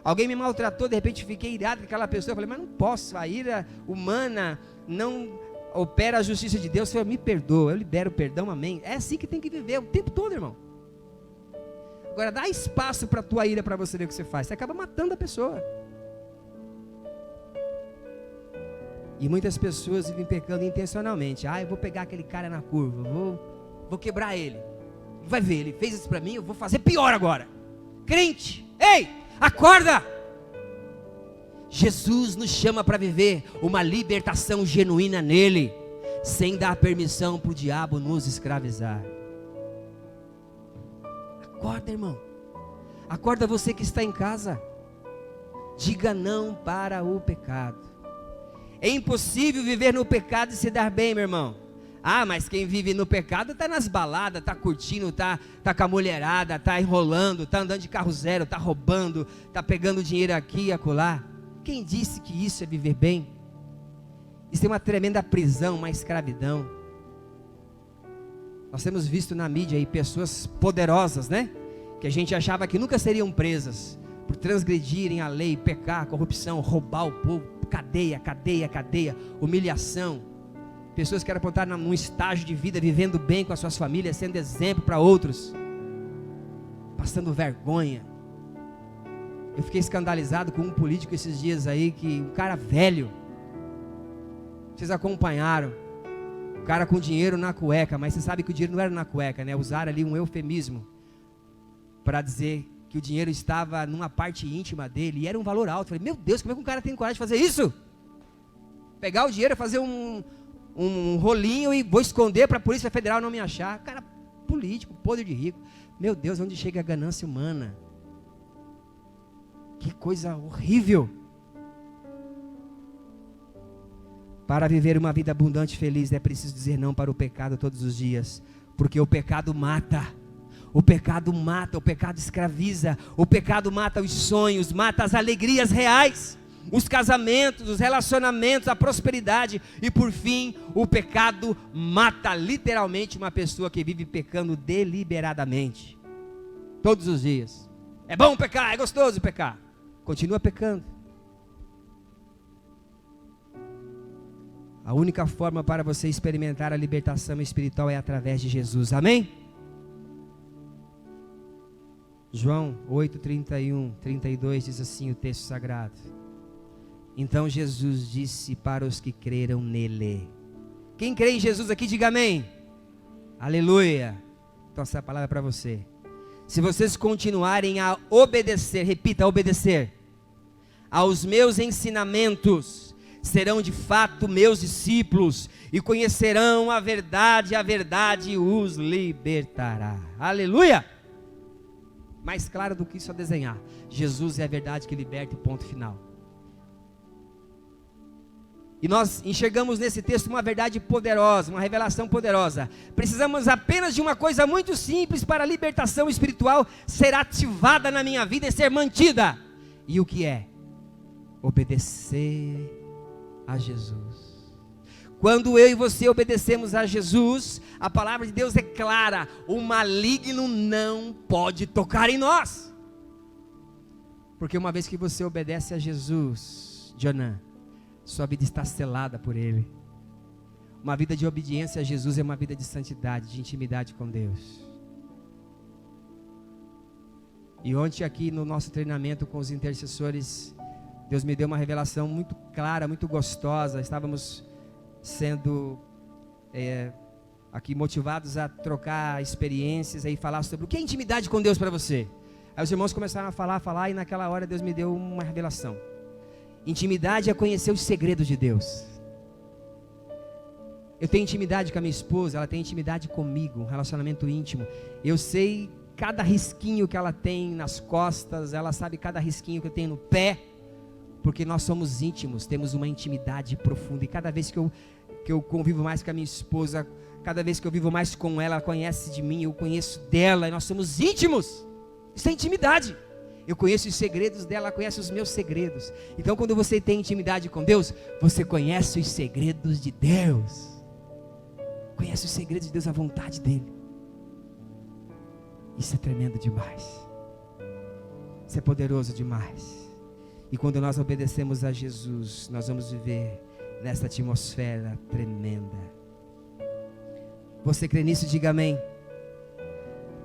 Alguém me maltratou, de repente fiquei irado com aquela pessoa, eu falei, mas não posso, a ira humana não opera a justiça de Deus. Senhor, me perdoa, eu libero o perdão, amém. É assim que tem que viver o tempo todo, irmão. Agora dá espaço para a tua ira, para você ver o que você faz, você acaba matando a pessoa. E muitas pessoas vivem pecando intencionalmente. Eu vou pegar aquele cara na curva, vou quebrar ele, vai ver, ele fez isso para mim, eu vou fazer pior agora. Crente, ei, acorda! Jesus nos chama para viver uma libertação genuína nele, sem dar permissão para o diabo nos escravizar. Acorda, irmão, acorda você que está em casa, diga não para o pecado. É impossível viver no pecado e se dar bem, meu irmão. Mas quem vive no pecado está nas baladas, está curtindo, está com a mulherada, está enrolando, está andando de carro zero, está roubando, está pegando dinheiro aqui e acolá. Quem disse que isso é viver bem? Isso é uma tremenda prisão, uma escravidão. Nós temos visto na mídia aí pessoas poderosas, né? Que a gente achava que nunca seriam presas, por transgredirem a lei, pecar, corrupção, roubar o povo, cadeia, cadeia, cadeia, humilhação. Pessoas que eram apontadas num estágio de vida, vivendo bem com as suas famílias, sendo exemplo para outros, passando vergonha. Eu fiquei escandalizado com um político esses dias aí, que um cara velho, vocês acompanharam, O cara com dinheiro na cueca, mas você sabe que o dinheiro não era na cueca, né? Usaram ali um eufemismo para dizer que o dinheiro estava numa parte íntima dele, e era um valor alto. Eu falei, meu Deus, como é que um cara tem coragem de fazer isso? Pegar o dinheiro, fazer um rolinho e vou esconder para a Polícia Federal não me achar. Cara político, podre de rico. Meu Deus, onde chega a ganância humana? Que coisa horrível. Para viver uma vida abundante e feliz é preciso dizer não para o pecado todos os dias, porque o pecado mata. O pecado mata, o pecado escraviza, o pecado mata os sonhos, mata as alegrias reais, os casamentos, os relacionamentos, a prosperidade, e por fim, o pecado mata literalmente uma pessoa que vive pecando deliberadamente, todos os dias. É bom pecar, é gostoso pecar, continua pecando. A única forma para você experimentar a libertação espiritual é através de Jesus, amém? João 8, 31, 32 diz assim o texto sagrado. Então Jesus disse para os que creram nele. Quem crê em Jesus aqui, diga amém. Aleluia. Então essa palavra é para você. Se vocês continuarem a obedecer, repita, obedecer, aos meus ensinamentos, serão de fato meus discípulos, e conhecerão a verdade os libertará. Aleluia. Mais claro do que isso a desenhar. Jesus é a verdade que liberta, e ponto final. E nós enxergamos nesse texto uma verdade poderosa, uma revelação poderosa. Precisamos apenas de uma coisa muito simples para a libertação espiritual ser ativada na minha vida e ser mantida. E o que é? Obedecer a Jesus. Quando eu e você obedecemos a Jesus, a palavra de Deus é clara: o maligno não pode tocar em nós. Porque uma vez que você obedece a Jesus, Jonan, sua vida está selada por Ele. Uma vida de obediência a Jesus é uma vida de santidade, de intimidade com Deus. E ontem aqui no nosso treinamento com os intercessores, Deus me deu uma revelação muito clara, muito gostosa. Estávamos sendo aqui motivados a trocar experiências e falar sobre o que é intimidade com Deus para você. Aí os irmãos começaram a falar, e naquela hora Deus me deu uma revelação. Intimidade é conhecer os segredos de Deus. Eu tenho intimidade com a minha esposa, ela tem intimidade comigo, um relacionamento íntimo. Eu sei cada risquinho que ela tem nas costas, ela sabe cada risquinho que eu tenho no pé, porque nós somos íntimos, temos uma intimidade profunda. E cada vez que eu convivo mais com a minha esposa, cada vez que eu vivo mais com ela, ela conhece de mim, eu conheço dela, e nós somos íntimos. Isso é intimidade. Eu conheço os segredos dela, ela conhece os meus segredos. Então quando você tem intimidade com Deus, você conhece os segredos de Deus. Conhece os segredos de Deus, a vontade dEle. Isso é tremendo demais. Isso é poderoso demais. E quando nós obedecemos a Jesus, nós vamos viver nessa atmosfera tremenda. Você crê nisso? Diga amém.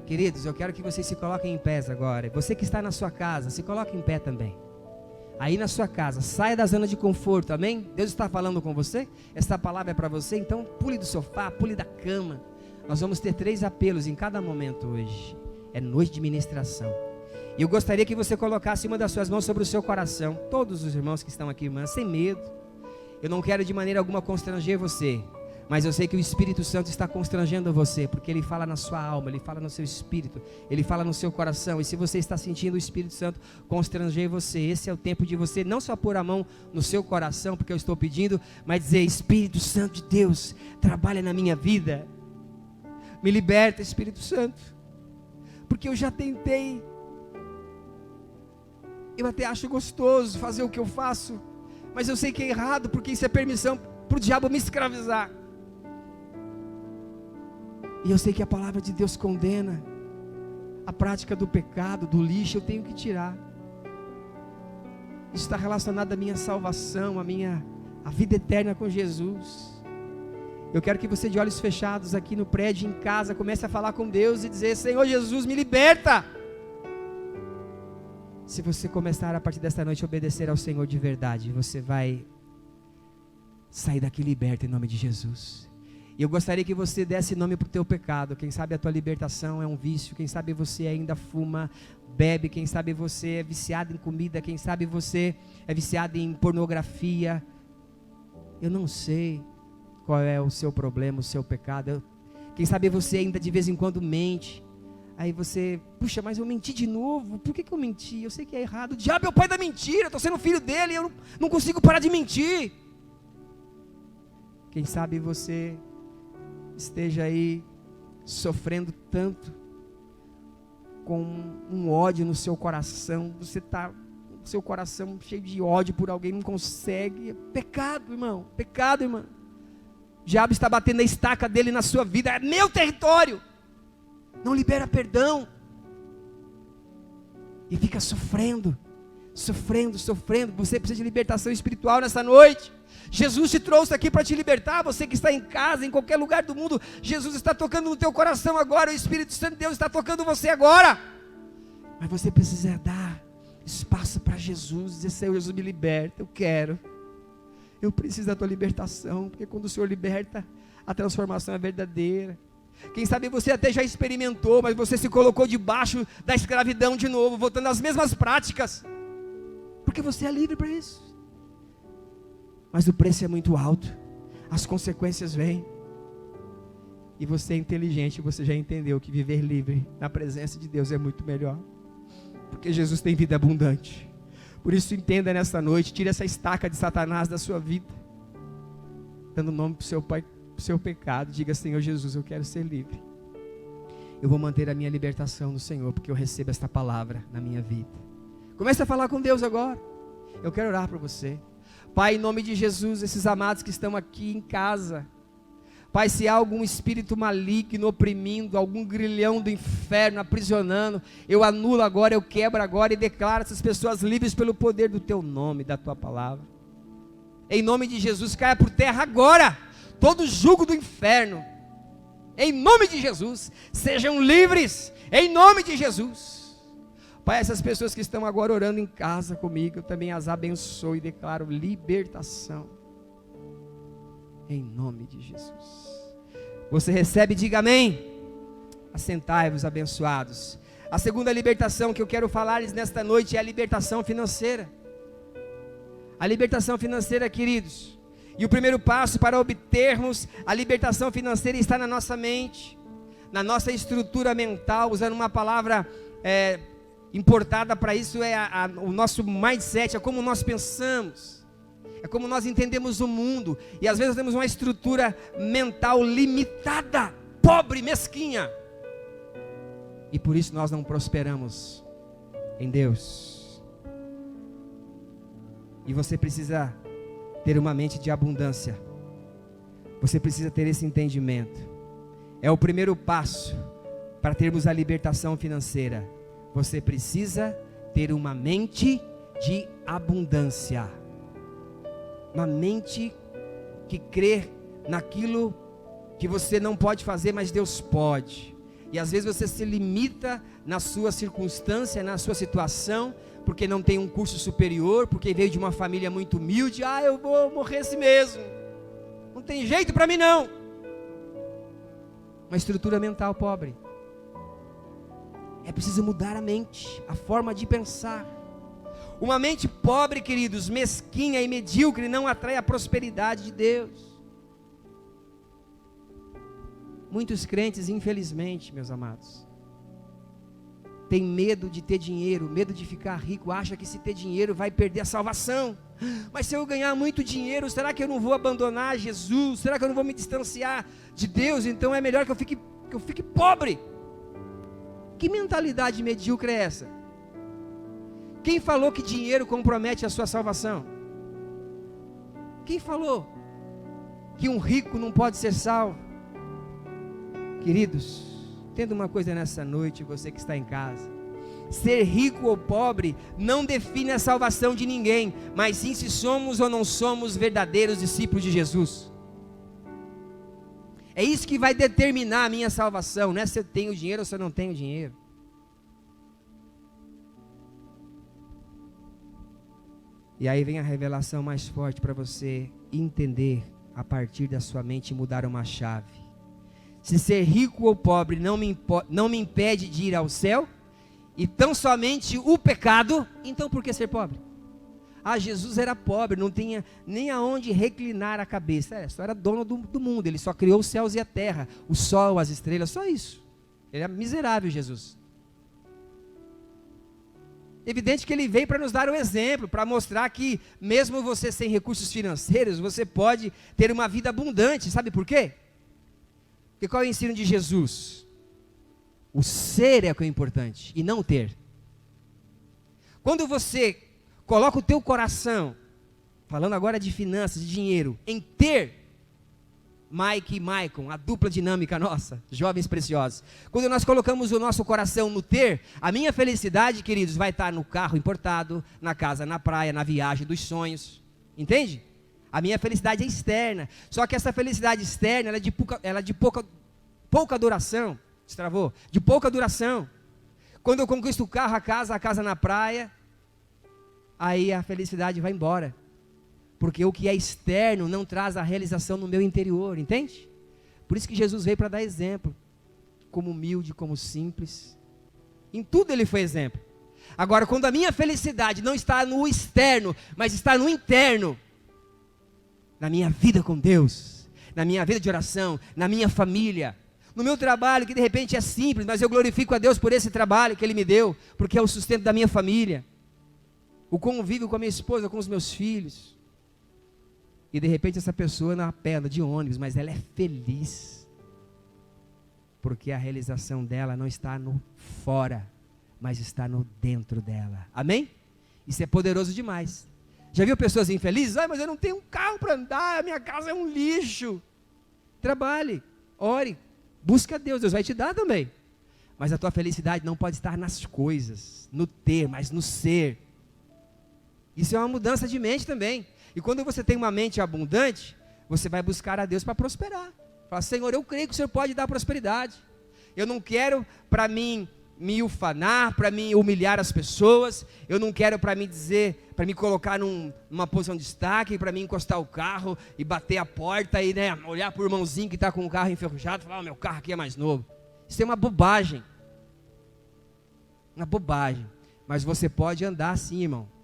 Queridos, eu quero que vocês se coloquem em pé agora. Você que está na sua casa, se coloque em pé também. Aí na sua casa, saia da zona de conforto, amém? Deus está falando com você? Essa palavra é para você, então pule do sofá, pule da cama. Nós vamos ter 3 apelos em cada momento hoje. É noite de ministração. E eu gostaria que você colocasse uma das suas mãos sobre o seu coração. Todos os irmãos que estão aqui, irmãs, sem medo. Eu não quero de maneira alguma constranger você, mas eu sei que o Espírito Santo está constrangendo você, porque Ele fala na sua alma, Ele fala no seu espírito, Ele fala no seu coração. E se você está sentindo o Espírito Santo constranger você, esse é o tempo de você não só pôr a mão no seu coração, porque eu estou pedindo, mas dizer: Espírito Santo de Deus, trabalha na minha vida, me liberta, Espírito Santo, porque eu já tentei, eu até acho gostoso fazer o que eu faço, mas eu sei que é errado, porque isso é permissão para o diabo me escravizar. E eu sei que a palavra de Deus condena a prática do pecado, do lixo. Eu tenho que tirar. Isso está relacionado à minha salvação, à vida eterna com Jesus. Eu quero que você, de olhos fechados aqui no prédio, em casa, comece a falar com Deus e dizer: Senhor Jesus, me liberta. Se você começar a partir desta noite a obedecer ao Senhor de verdade, você vai sair daqui liberto em nome de Jesus. E eu gostaria que você desse nome para o teu pecado. Quem sabe a tua libertação é um vício. Quem sabe você ainda fuma, bebe. Quem sabe você é viciado em comida. Quem sabe você é viciado em pornografia. Eu não sei qual é o seu problema, o seu pecado. Quem sabe você ainda de vez em quando mente. Aí você, puxa, mas eu menti de novo. Por que eu menti? Eu sei que é errado. O diabo é o pai da mentira. Eu estou sendo filho dele. Eu não consigo parar de mentir. Quem sabe você esteja aí sofrendo tanto, com um ódio no seu coração. Você está com seu coração cheio de ódio por alguém, não consegue. É pecado, irmão. Pecado, irmão. O diabo está batendo a estaca dele na sua vida. É meu território. Não libera perdão. E fica sofrendo. Você precisa de libertação espiritual nessa noite. Jesus te trouxe aqui para te libertar. Você que está em casa, em qualquer lugar do mundo, Jesus está tocando no teu coração agora. O Espírito Santo de Deus está tocando você agora. Mas você precisa dar espaço para Jesus. Dizer: Senhor, Jesus, me liberta. Eu preciso da tua libertação. Porque quando o Senhor liberta, a transformação é verdadeira. Quem sabe você até já experimentou, mas você se colocou debaixo da escravidão de novo, voltando às mesmas práticas. Porque você é livre para isso. Mas o preço é muito alto. As consequências vêm. E você é inteligente, você já entendeu que viver livre na presença de Deus é muito melhor. Porque Jesus tem vida abundante. Por isso entenda nessa noite, tire essa estaca de Satanás da sua vida. Dando nome para o seu Pai, para o seu pecado. Diga: Senhor Jesus, eu quero ser livre. Eu vou manter a minha libertação no Senhor, porque eu recebo esta palavra na minha vida. Comece a falar com Deus agora. Eu quero orar para você. Pai, em nome de Jesus, esses amados que estão aqui em casa, Pai, se há algum espírito maligno oprimindo, algum grilhão do inferno aprisionando, eu anulo agora, eu quebro agora e declaro essas pessoas livres pelo poder do Teu nome, da Tua palavra. Em nome de Jesus, caia por terra agora todo jugo do inferno. Em nome de Jesus, sejam livres, em nome de Jesus. Pai, essas pessoas que estão agora orando em casa comigo, eu também as abençoo e declaro libertação. Em nome de Jesus. Você recebe, diga amém. Assentai-vos, abençoados. A segunda libertação que eu quero falar-lhes nesta noite é a libertação financeira. A libertação financeira, queridos. E o primeiro passo para obtermos a libertação financeira está na nossa mente, na nossa estrutura mental, usando uma palavra importada para isso, o nosso mindset, é como nós pensamos, é como nós entendemos o mundo. E às vezes temos uma estrutura mental limitada, pobre, mesquinha, e por isso nós não prosperamos em Deus. E você precisa ter uma mente de abundância. Você precisa ter esse entendimento. É o primeiro passo para termos a libertação financeira. Você precisa ter uma mente de abundância. Uma mente que crê naquilo que você não pode fazer, mas Deus pode. E às vezes você se limita na sua circunstância, na sua situação, porque não tem um curso superior, porque veio de uma família muito humilde. Eu vou morrer assim mesmo. Não tem jeito para mim não. Uma estrutura mental pobre. É preciso mudar a mente, a forma de pensar. Uma mente pobre, queridos, mesquinha e medíocre, não atrai a prosperidade de Deus. Muitos crentes, infelizmente, meus amados, têm medo de ter dinheiro, medo de ficar rico, acha que se ter dinheiro vai perder a salvação. Mas se eu ganhar muito dinheiro, será que eu não vou abandonar Jesus? Será que eu não vou me distanciar de Deus? Então é melhor que eu fique pobre. Que mentalidade medíocre é essa? Quem falou que dinheiro compromete a sua salvação? Quem falou que um rico não pode ser salvo? Queridos, entenda uma coisa nessa noite, você que está em casa. Ser rico ou pobre não define a salvação de ninguém, mas sim se somos ou não somos verdadeiros discípulos de Jesus. É isso que vai determinar a minha salvação, não é se eu tenho dinheiro ou se eu não tenho dinheiro. E aí vem a revelação mais forte para você entender a partir da sua mente mudar uma chave. Se ser rico ou pobre não me impede de ir ao céu, e tão somente o pecado, então por que ser pobre? Ah, Jesus era pobre, não tinha nem aonde reclinar a cabeça, só era dono do mundo, ele só criou os céus e a terra, o sol, as estrelas, só isso. Ele era miserável, Jesus. Evidente que ele veio para nos dar um exemplo, para mostrar que mesmo você sem recursos financeiros, você pode ter uma vida abundante. Sabe por quê? Porque qual é o ensino de Jesus? O ser é o que é importante, e não o ter. Quando você coloca o teu coração, falando agora de finanças, de dinheiro, em ter, Mike e Maicon, a dupla dinâmica nossa, jovens preciosos. Quando nós colocamos o nosso coração no ter, a minha felicidade, queridos, vai estar no carro importado, na casa, na praia, na viagem dos sonhos. Entende? A minha felicidade é externa. Só que essa felicidade externa, ela é de pouca duração. Destravou? De pouca duração. Quando eu conquisto o carro, a casa na praia, aí a felicidade vai embora. Porque o que é externo não traz a realização no meu interior, entende? Por isso que Jesus veio para dar exemplo, como humilde, como simples. Em tudo ele foi exemplo. Agora, quando a minha felicidade não está no externo, mas está no interno, na minha vida com Deus, na minha vida de oração, na minha família, no meu trabalho, que de repente é simples, mas eu glorifico a Deus por esse trabalho que Ele me deu, porque é o sustento da minha família, o convívio com a minha esposa, com os meus filhos. E de repente essa pessoa na perna de ônibus, mas ela é feliz, porque a realização dela não está no fora, mas está no dentro dela. Amém? Isso é poderoso demais. Já viu pessoas infelizes? Mas eu não tenho um carro para andar, a minha casa é um lixo. Trabalhe, ore, busque a Deus, Deus vai te dar também. Mas a tua felicidade não pode estar nas coisas, no ter, mas no ser. Isso é uma mudança de mente também. E quando você tem uma mente abundante, você vai buscar a Deus para prosperar. Fala, Senhor, eu creio que o Senhor pode dar prosperidade. Eu não quero para mim me ufanar, para mim humilhar as pessoas. Eu não quero para mim dizer, para me colocar numa posição de destaque, para mim encostar o carro e bater a porta e olhar para o irmãozinho que está com o carro enferrujado e falar, meu carro aqui é mais novo. Isso é uma bobagem. Uma bobagem. Mas você pode andar assim, irmão.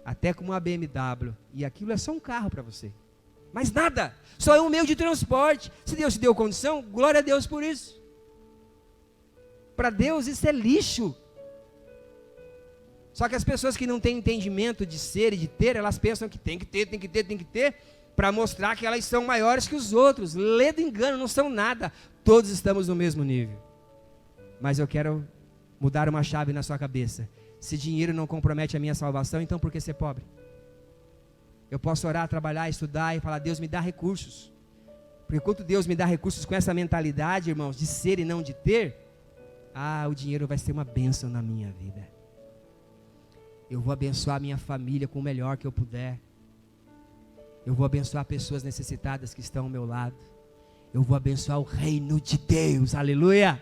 Até com uma BMW, e aquilo é só um carro para você, mas nada, só é um meio de transporte. Se Deus te deu condição, glória a Deus por isso. Para Deus isso é lixo. Só que as pessoas que não têm entendimento de ser e de ter, elas pensam que tem que ter, para mostrar que elas são maiores que os outros. Lê do engano, não são nada, todos estamos no mesmo nível. Mas eu quero mudar uma chave na sua cabeça. Se dinheiro não compromete a minha salvação, então por que ser pobre? Eu posso orar, trabalhar, estudar e falar, Deus me dá recursos. Porque quando Deus me dá recursos com essa mentalidade, irmãos, de ser e não de ter, o dinheiro vai ser uma bênção na minha vida. Eu vou abençoar a minha família com o melhor que eu puder. Eu vou abençoar pessoas necessitadas que estão ao meu lado. Eu vou abençoar o reino de Deus, aleluia!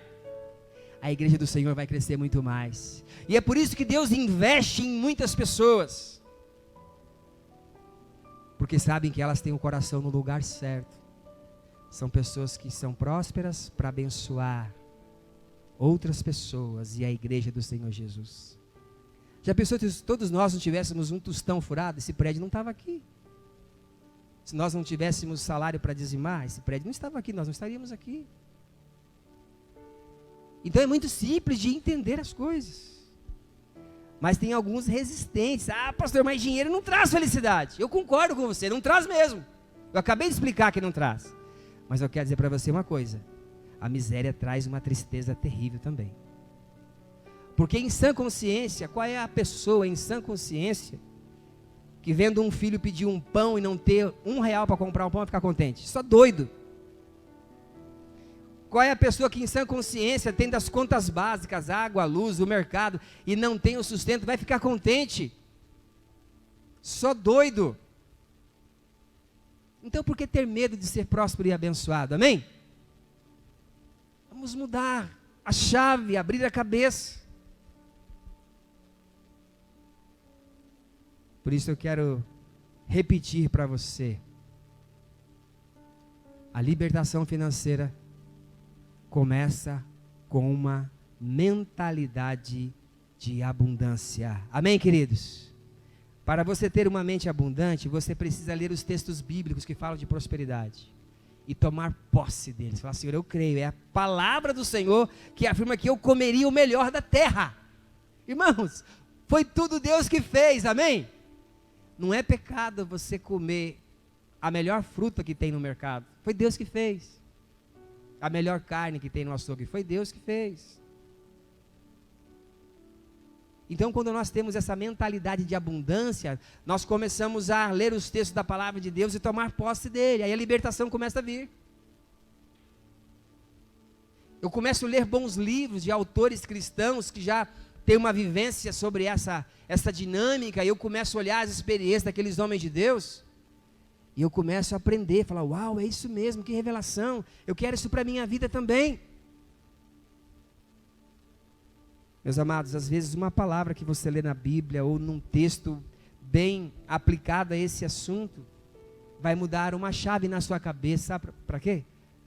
A igreja do Senhor vai crescer muito mais. E é por isso que Deus investe em muitas pessoas. Porque sabem que elas têm o coração no lugar certo. São pessoas que são prósperas para abençoar outras pessoas e a igreja do Senhor Jesus. Já pensou se todos nós não tivéssemos um tostão furado? Esse prédio não estava aqui. Se nós não tivéssemos salário para dizimar, esse prédio não estava aqui, nós não estaríamos aqui. Então é muito simples de entender as coisas. Mas tem alguns resistentes. Pastor, mas dinheiro não traz felicidade. Eu concordo com você, não traz mesmo. Eu acabei de explicar que não traz. Mas eu quero dizer para você uma coisa. A miséria traz uma tristeza terrível também. Porque em sã consciência, qual é a pessoa em sã consciência que vendo um filho pedir um pão e não ter R$1 para comprar um pão vai ficar contente? Só doido. Qual é a pessoa que em sã consciência tem das contas básicas, água, luz, o mercado, e não tem o sustento, vai ficar contente? Só doido. Então por que ter medo de ser próspero e abençoado? Amém? Vamos mudar a chave, abrir a cabeça. Por isso eu quero repetir para você. A libertação financeira começa com uma mentalidade de abundância. Amém, queridos? Para você ter uma mente abundante, você precisa ler os textos bíblicos que falam de prosperidade e tomar posse deles. Falar, Senhor, eu creio, é a palavra do Senhor que afirma que eu comeria o melhor da terra. Irmãos, foi tudo Deus que fez, amém? Não é pecado você comer a melhor fruta que tem no mercado, foi Deus que fez. A melhor carne que tem no açougue, foi Deus que fez. Então, quando nós temos essa mentalidade de abundância, nós começamos a ler os textos da palavra de Deus e tomar posse dele, aí a libertação começa a vir. Eu começo a ler bons livros de autores cristãos que já têm uma vivência sobre essa dinâmica, e eu começo a olhar as experiências daqueles homens de Deus, e eu começo a aprender, falar, uau, é isso mesmo, que revelação, eu quero isso para a minha vida também. Meus amados, às vezes uma palavra que você lê na Bíblia, ou num texto bem aplicado a esse assunto, vai mudar uma chave na sua cabeça, sabe para quê?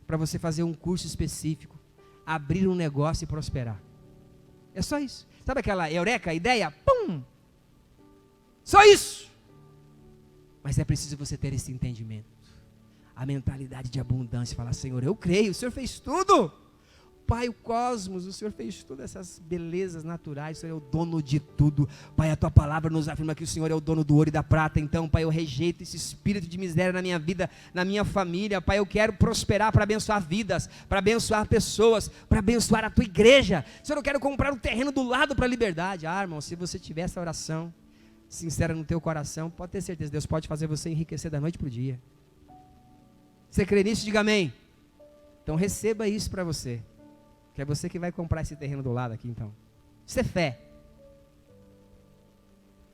Para você fazer um curso específico, abrir um negócio e prosperar. É só isso. Sabe aquela eureka, ideia? Pum! Só isso! Mas é preciso você ter esse entendimento. A mentalidade de abundância. Falar, Senhor, eu creio, o Senhor fez tudo. Pai, o cosmos, o Senhor fez todas essas belezas naturais, o Senhor é o dono de tudo. Pai, a Tua palavra nos afirma que o Senhor é o dono do ouro e da prata. Então, Pai, eu rejeito esse espírito de miséria na minha vida, na minha família. Pai, eu quero prosperar para abençoar vidas, para abençoar pessoas, para abençoar a Tua igreja. Senhor, eu quero comprar um terreno do lado para a liberdade. Ah, irmão, se você tiver essa oração sincera no teu coração, pode ter certeza, Deus pode fazer você enriquecer da noite para o dia. Você crê nisso? Diga amém. Então receba isso para você, que é você que vai comprar esse terreno do lado aqui então. Isso é fé.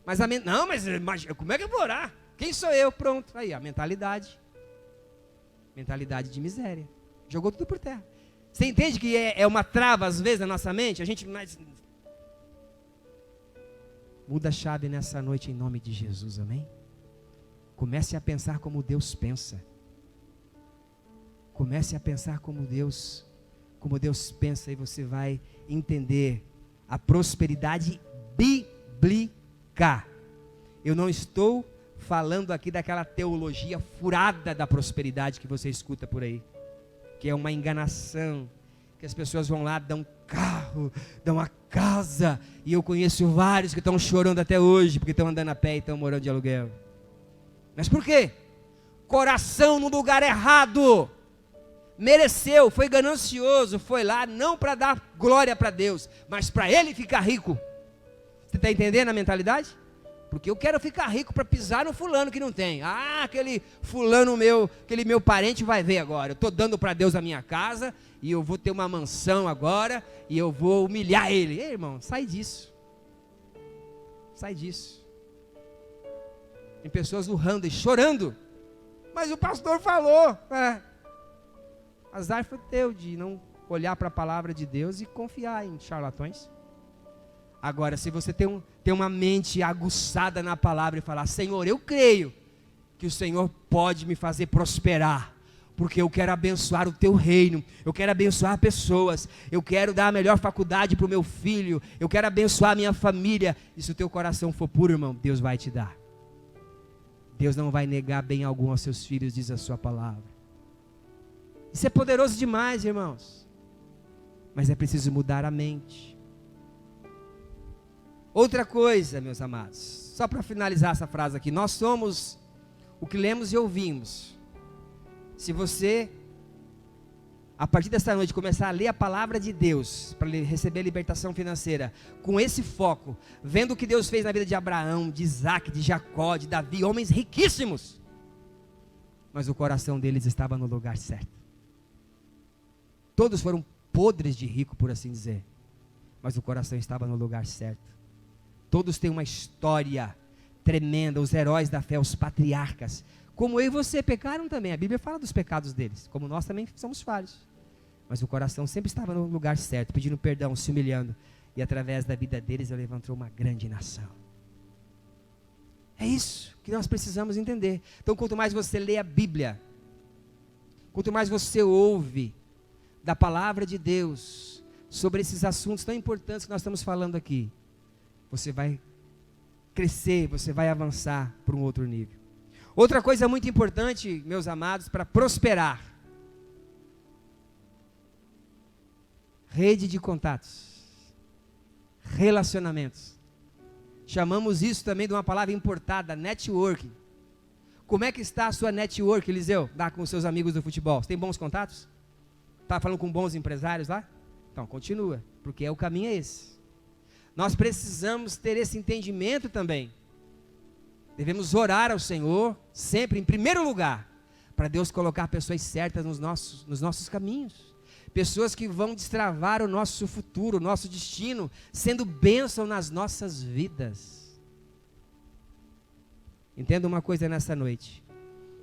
Mas não, mas como é que eu vou orar? Quem sou eu? Pronto, aí a mentalidade de miséria, jogou tudo por terra. Você entende que é uma trava às vezes na nossa mente? A gente muda a chave nessa noite em nome de Jesus, amém? Comece a pensar como Deus pensa. Comece a pensar como Deus pensa, e você vai entender a prosperidade bíblica. Eu não estou falando aqui daquela teologia furada da prosperidade que você escuta por aí, que é uma enganação, que as pessoas vão lá, dão carro, dão a casa, e eu conheço vários que estão chorando até hoje, porque estão andando a pé e estão morando de aluguel. Mas por quê? Coração no lugar errado. Mereceu, foi ganancioso, foi lá não para dar glória para Deus, mas para ele ficar rico. Você está entendendo a mentalidade? Porque eu quero ficar rico para pisar no fulano que não tem. Ah, aquele fulano meu, aquele meu parente vai ver agora. Eu estou dando para Deus a minha casa, e eu vou ter uma mansão agora, e eu vou humilhar ele. Ei, irmão, sai disso. Sai disso. Tem pessoas urrando e chorando. Mas o pastor falou. Azar foi teu de não olhar para a palavra de Deus e confiar em charlatões. Agora, se você tem uma mente aguçada na palavra e falar, Senhor, eu creio que o Senhor pode me fazer prosperar, porque eu quero abençoar o teu reino, eu quero abençoar pessoas, eu quero dar a melhor faculdade para o meu filho, eu quero abençoar a minha família. E se o teu coração for puro, irmão, Deus vai te dar. Deus não vai negar bem algum aos seus filhos, diz a sua palavra. Isso é poderoso demais, irmãos. Mas é preciso mudar a mente. Outra coisa, meus amados, só para finalizar essa frase aqui, nós somos o que lemos e ouvimos. Se você, a partir dessa noite, começar a ler a palavra de Deus, para receber a libertação financeira, com esse foco, vendo o que Deus fez na vida de Abraão, de Isaac, de Jacó, de Davi, homens riquíssimos, mas o coração deles estava no lugar certo. Todos foram podres de rico, por assim dizer, mas o coração estava no lugar certo. Todos têm uma história tremenda, os heróis da fé, os patriarcas, como eu e você pecaram também. A Bíblia fala dos pecados deles, como nós também somos falhos, mas o coração sempre estava no lugar certo, pedindo perdão, se humilhando, e através da vida deles ele levantou uma grande nação. É isso que nós precisamos entender. Então, quanto mais você lê a Bíblia, quanto mais você ouve da palavra de Deus sobre esses assuntos tão importantes que nós estamos falando aqui, você vai crescer, você vai avançar para um outro nível. Outra coisa muito importante, meus amados, para prosperar: rede de contatos, relacionamentos. Chamamos isso também de uma palavra importada, networking. Como é que está a sua network, Eliseu? Lá com os seus amigos do futebol. Você tem bons contatos? Está falando com bons empresários lá? Então, continua, porque o caminho é esse. Nós precisamos ter esse entendimento também. Devemos orar ao Senhor, sempre em primeiro lugar, para Deus colocar pessoas certas nos nossos caminhos. Pessoas que vão destravar o nosso futuro, o nosso destino, sendo bênção nas nossas vidas. Entenda uma coisa nessa noite: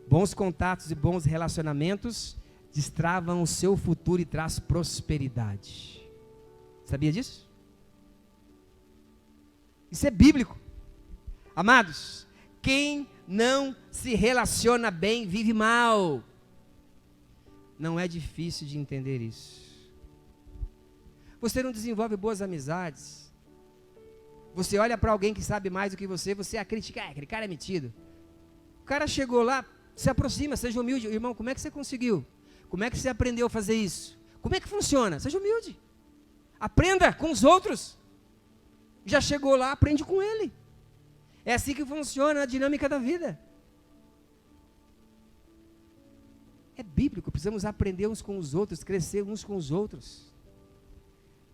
bons contatos e bons relacionamentos destravam o seu futuro e traz prosperidade. Sabia disso? Isso é bíblico. Amados, quem não se relaciona bem vive mal. Não é difícil de entender isso. Você não desenvolve boas amizades. Você olha para alguém que sabe mais do que você a critica. Aquele cara é metido. O cara chegou lá, se aproxima, seja humilde. Irmão, como é que você conseguiu? Como é que você aprendeu a fazer isso? Como é que funciona? Seja humilde. Aprenda com os outros. Já chegou lá, aprende com ele. É assim que funciona a dinâmica da vida. É bíblico, precisamos aprender uns com os outros, crescer uns com os outros.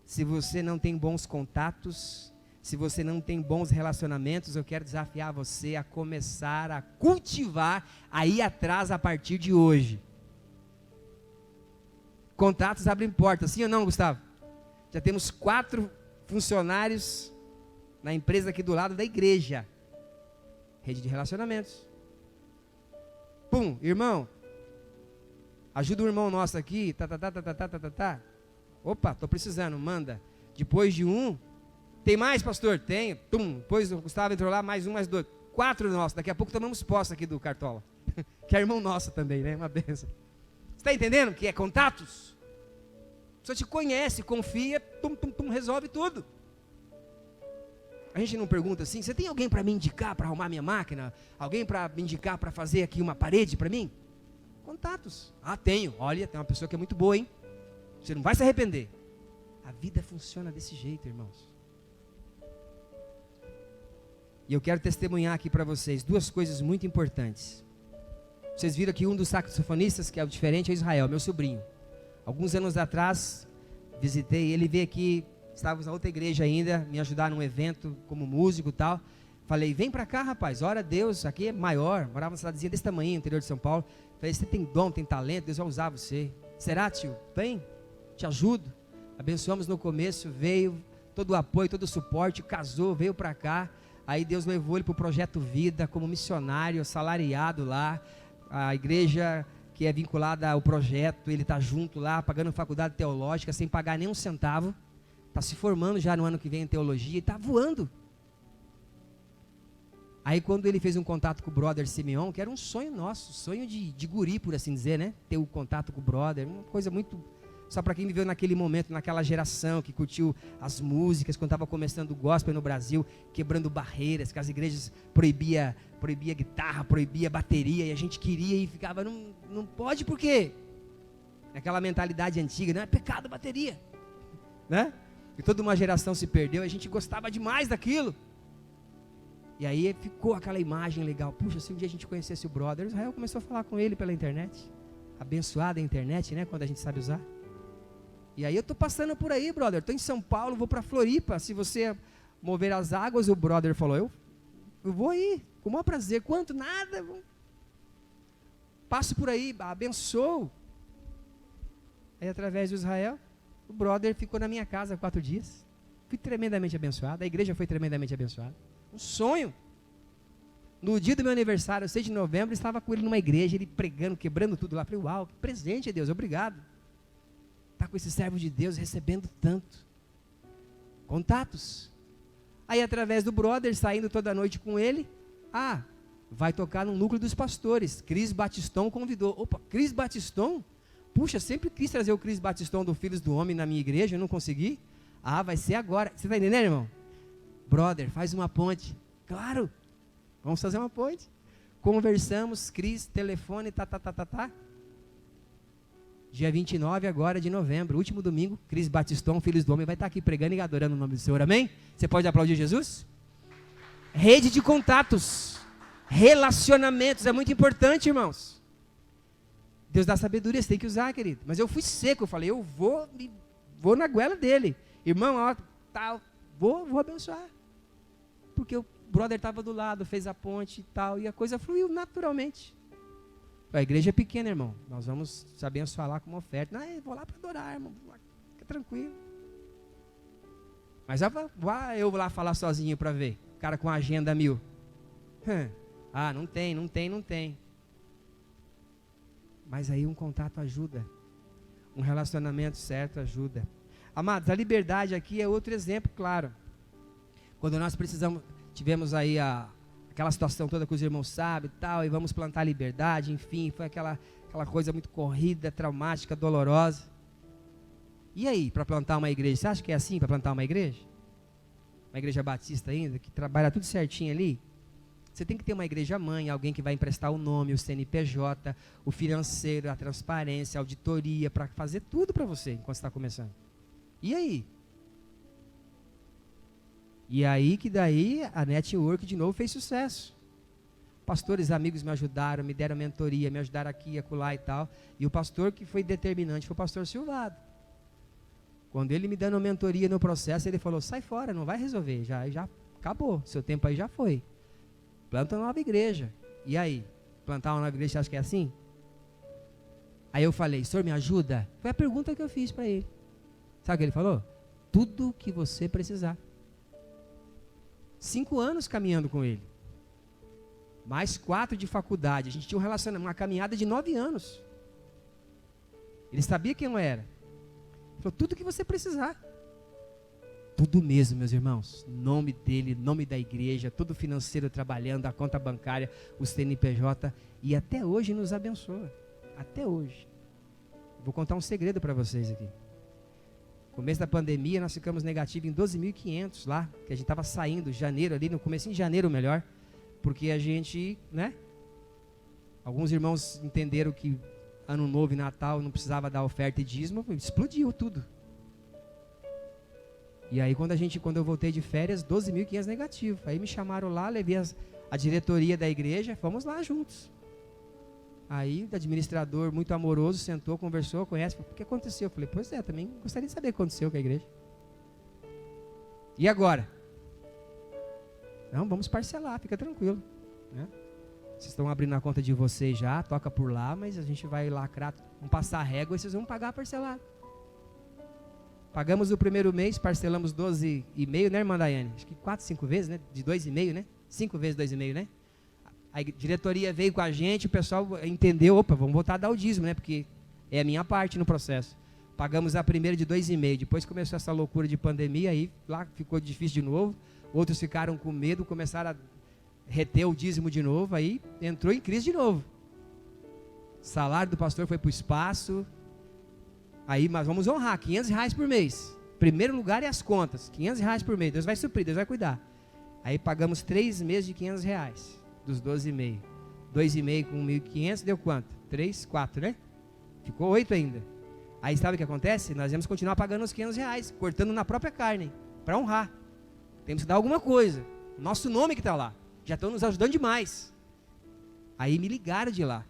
Se você não tem bons contatos, se você não tem bons relacionamentos, eu quero desafiar você a começar a cultivar, a ir atrás a partir de hoje. Contatos abrem portas, sim ou não, Gustavo? Já temos 4 funcionários na empresa aqui do lado da igreja. Rede de relacionamentos. Pum, irmão, ajuda um irmão nosso aqui, tá. Opa, estou precisando, manda. Depois de um, tem mais, pastor? Tem. Tum, depois o Gustavo entrou lá, mais um, mais 2. 4 nossos, daqui a pouco tomamos posse aqui do Cartola. Que é irmão nosso também, né? Uma benção. Você está entendendo que é contatos? A pessoa te conhece, confia, resolve tudo. A gente não pergunta assim: você tem alguém para me indicar para arrumar minha máquina? Alguém para me indicar para fazer aqui uma parede para mim? Contatos. Ah, tenho. Olha, tem uma pessoa que é muito boa, hein? Você não vai se arrepender. A vida funciona desse jeito, irmãos. E eu quero testemunhar aqui para vocês 2 coisas muito importantes. Vocês viram que um dos saxofonistas, que é o diferente, é o Israel, meu sobrinho. Alguns anos atrás, visitei, ele veio aqui, estávamos na outra igreja ainda, me ajudar num evento como músico e tal. Falei: vem para cá, rapaz, ora a Deus, aqui é maior. Morava numa cidadezinha desse tamanho, no interior de São Paulo. Falei: você tem dom, tem talento, Deus vai usar você. Será, tio? Vem, te ajudo. Abençoamos no começo, veio, todo o apoio, todo o suporte, casou, veio para cá. Aí Deus levou ele para o Projeto Vida, como missionário, assalariado lá. A igreja que é vinculada ao projeto, ele está junto lá, pagando faculdade teológica, sem pagar nem um centavo. Está se formando já no ano que vem em teologia e está voando. Aí quando ele fez um contato com o brother Simeon, que era um sonho nosso, sonho de guri, por assim dizer, né? Ter o contato com o brother, uma coisa muito... Só para quem viveu naquele momento, naquela geração, que curtiu as músicas, quando estava começando o gospel no Brasil, quebrando barreiras, que as igrejas proibia guitarra, proibia bateria, e a gente queria e ficava, não pode por quê? Aquela mentalidade antiga, não é pecado bateria, né? E toda uma geração se perdeu, a gente gostava demais daquilo. E aí ficou aquela imagem legal. Puxa, se um dia a gente conhecesse o brother, Israel começou a falar com ele pela internet. Abençoada a internet, né? Quando a gente sabe usar. E aí eu estou passando por aí, brother. Estou em São Paulo, vou para Floripa. Se você mover as águas, o brother falou: eu vou aí, com o maior prazer. Quanto? Nada. Passo por aí, abençoo. Aí através do Israel, o brother ficou na minha casa 4 dias. Fui tremendamente abençoado. A igreja foi tremendamente abençoada. Um sonho. No dia do meu aniversário, 6 de novembro, eu estava com ele numa igreja, ele pregando, quebrando tudo lá. Falei: uau, que presente, Deus, obrigado. Está com esse servo de Deus recebendo tanto. Contatos. Aí através do brother, saindo toda noite com ele, vai tocar no núcleo dos pastores. Cris Batiston convidou. Opa, Cris Batiston? Puxa, sempre quis trazer o Cris Batiston do Filhos do Homem na minha igreja, eu não consegui. Ah, vai ser agora. Você está entendendo, irmão? Brother, faz uma ponte. Claro, vamos fazer uma ponte. Conversamos, Cris, telefone, tá. Dia 29 agora de novembro, último domingo, Cris Batiston, Filhos do Homem, vai estar aqui pregando e adorando o nome do Senhor, amém? Você pode aplaudir Jesus? Rede de contatos, relacionamentos, é muito importante, irmãos. Deus dá sabedoria, você tem que usar, querido. Mas eu fui seco, eu falei, eu vou na goela dele. Irmão, ó, tal, vou abençoar. Porque o brother estava do lado, fez a ponte e tal, e a coisa fluiu naturalmente. A igreja é pequena, irmão. Nós vamos se abençoar lá com uma oferta. Não, eu vou lá para adorar, irmão. Fica tranquilo. Mas eu vou lá falar sozinho para ver. O cara com a agenda 1000. Ah, não tem. Mas aí um contato ajuda. Um relacionamento certo ajuda. Amados, a liberdade aqui é outro exemplo, claro. Quando nós tivemos aí aquela situação toda que os irmãos sabem e tal, e vamos plantar liberdade, enfim, foi aquela coisa muito corrida, traumática, dolorosa. E aí, para plantar uma igreja, você acha que é assim para plantar uma igreja? Uma igreja batista ainda, que trabalha tudo certinho ali? Você tem que ter uma igreja mãe, alguém que vai emprestar o nome, o CNPJ, o financeiro, a transparência, a auditoria, para fazer tudo para você enquanto você está começando. E aí? E aí que daí a network de novo fez sucesso. Pastores amigos me ajudaram, me deram mentoria, me ajudaram aqui, acolá e tal. E o pastor que foi determinante foi o pastor Silvado. Quando ele me dando mentoria no processo, ele falou, sai fora, não vai resolver, já acabou, seu tempo aí já foi. Planta uma nova igreja. E aí? Plantar uma nova igreja, você acha que é assim? Aí eu falei, senhor me ajuda? Foi a pergunta que eu fiz para ele. Sabe o que ele falou? Tudo que você precisar. 5 anos caminhando com ele. Mais 4 de faculdade. A gente tinha um relacionamento, uma caminhada de 9 anos. Ele sabia quem eu era. Ele falou, tudo que você precisar. Tudo mesmo, meus irmãos. Nome dele, nome da igreja, tudo financeiro trabalhando, a conta bancária, o CNPJ. E até hoje nos abençoa. Até hoje. Vou contar um segredo para vocês aqui. No começo da pandemia, nós ficamos negativos em 12.500 lá, que a gente estava saindo, janeiro ali, no começo de janeiro melhor, porque a gente, alguns irmãos entenderam que Ano Novo e Natal não precisava dar oferta e dízimo, explodiu tudo. E aí quando eu voltei de férias, 12.500 negativo. Aí me chamaram lá, levei a diretoria da igreja, fomos lá juntos. Aí o administrador, muito amoroso, sentou, conversou, conhece, falou, o que aconteceu? Eu falei, pois é, também gostaria de saber o que aconteceu com a igreja. E agora? Não, vamos parcelar, fica tranquilo. Vocês estão abrindo a conta de vocês já, toca por lá, mas a gente vai lacrar, vamos passar a régua e vocês vão pagar parcelado. Pagamos o primeiro mês, parcelamos 12,5, né, irmã Daiane? Acho que 4, 5 vezes, né? De 2,5, né? 5 vezes 2,5, né? A diretoria veio com a gente, o pessoal entendeu, opa, vamos voltar a dar o dízimo, né? Porque é a minha parte no processo. Pagamos a primeira de 2,5, depois começou essa loucura de pandemia, aí lá ficou difícil de novo, outros ficaram com medo, começaram a reter o dízimo de novo, aí entrou em crise de novo. O salário do pastor foi para o espaço, aí mas vamos honrar, R$500 por mês. Primeiro lugar é as contas, R$500 por mês, Deus vai suprir, Deus vai cuidar. Aí pagamos 3 meses de R$500. Dos 12,5. 2,5 com 1.500 deu quanto? 3, 4, né? Ficou 8 ainda. Aí sabe o que acontece? Nós vamos continuar pagando os R$500, cortando na própria carne, para honrar. Temos que dar alguma coisa. Nosso nome que está lá. Já estão nos ajudando demais. Aí me ligaram de lá.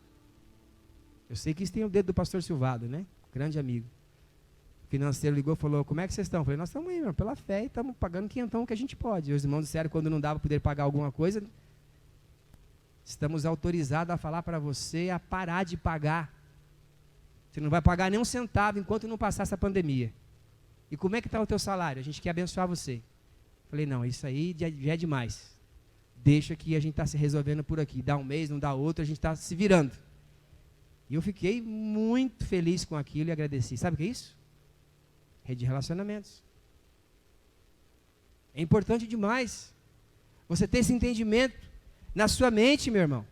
Eu sei que isso tem o dedo do pastor Silvado, né? Grande amigo. O financeiro ligou e falou, como é que vocês estão? Eu falei, nós estamos aí, irmão, pela fé e estamos pagando quinhentão que a gente pode. E os irmãos disseram quando não dava poder pagar alguma coisa, estamos autorizados a falar para você a parar de pagar. Você não vai pagar nem um centavo enquanto não passar essa pandemia. E como é que está o teu salário? A gente quer abençoar você. Falei, não, isso aí já é demais. Deixa que a gente está se resolvendo por aqui. Dá um mês, não dá outro, a gente está se virando. E eu fiquei muito feliz com aquilo e agradeci. Sabe o que é isso? Rede de relacionamentos. É importante demais você ter esse entendimento na sua mente, meu irmão.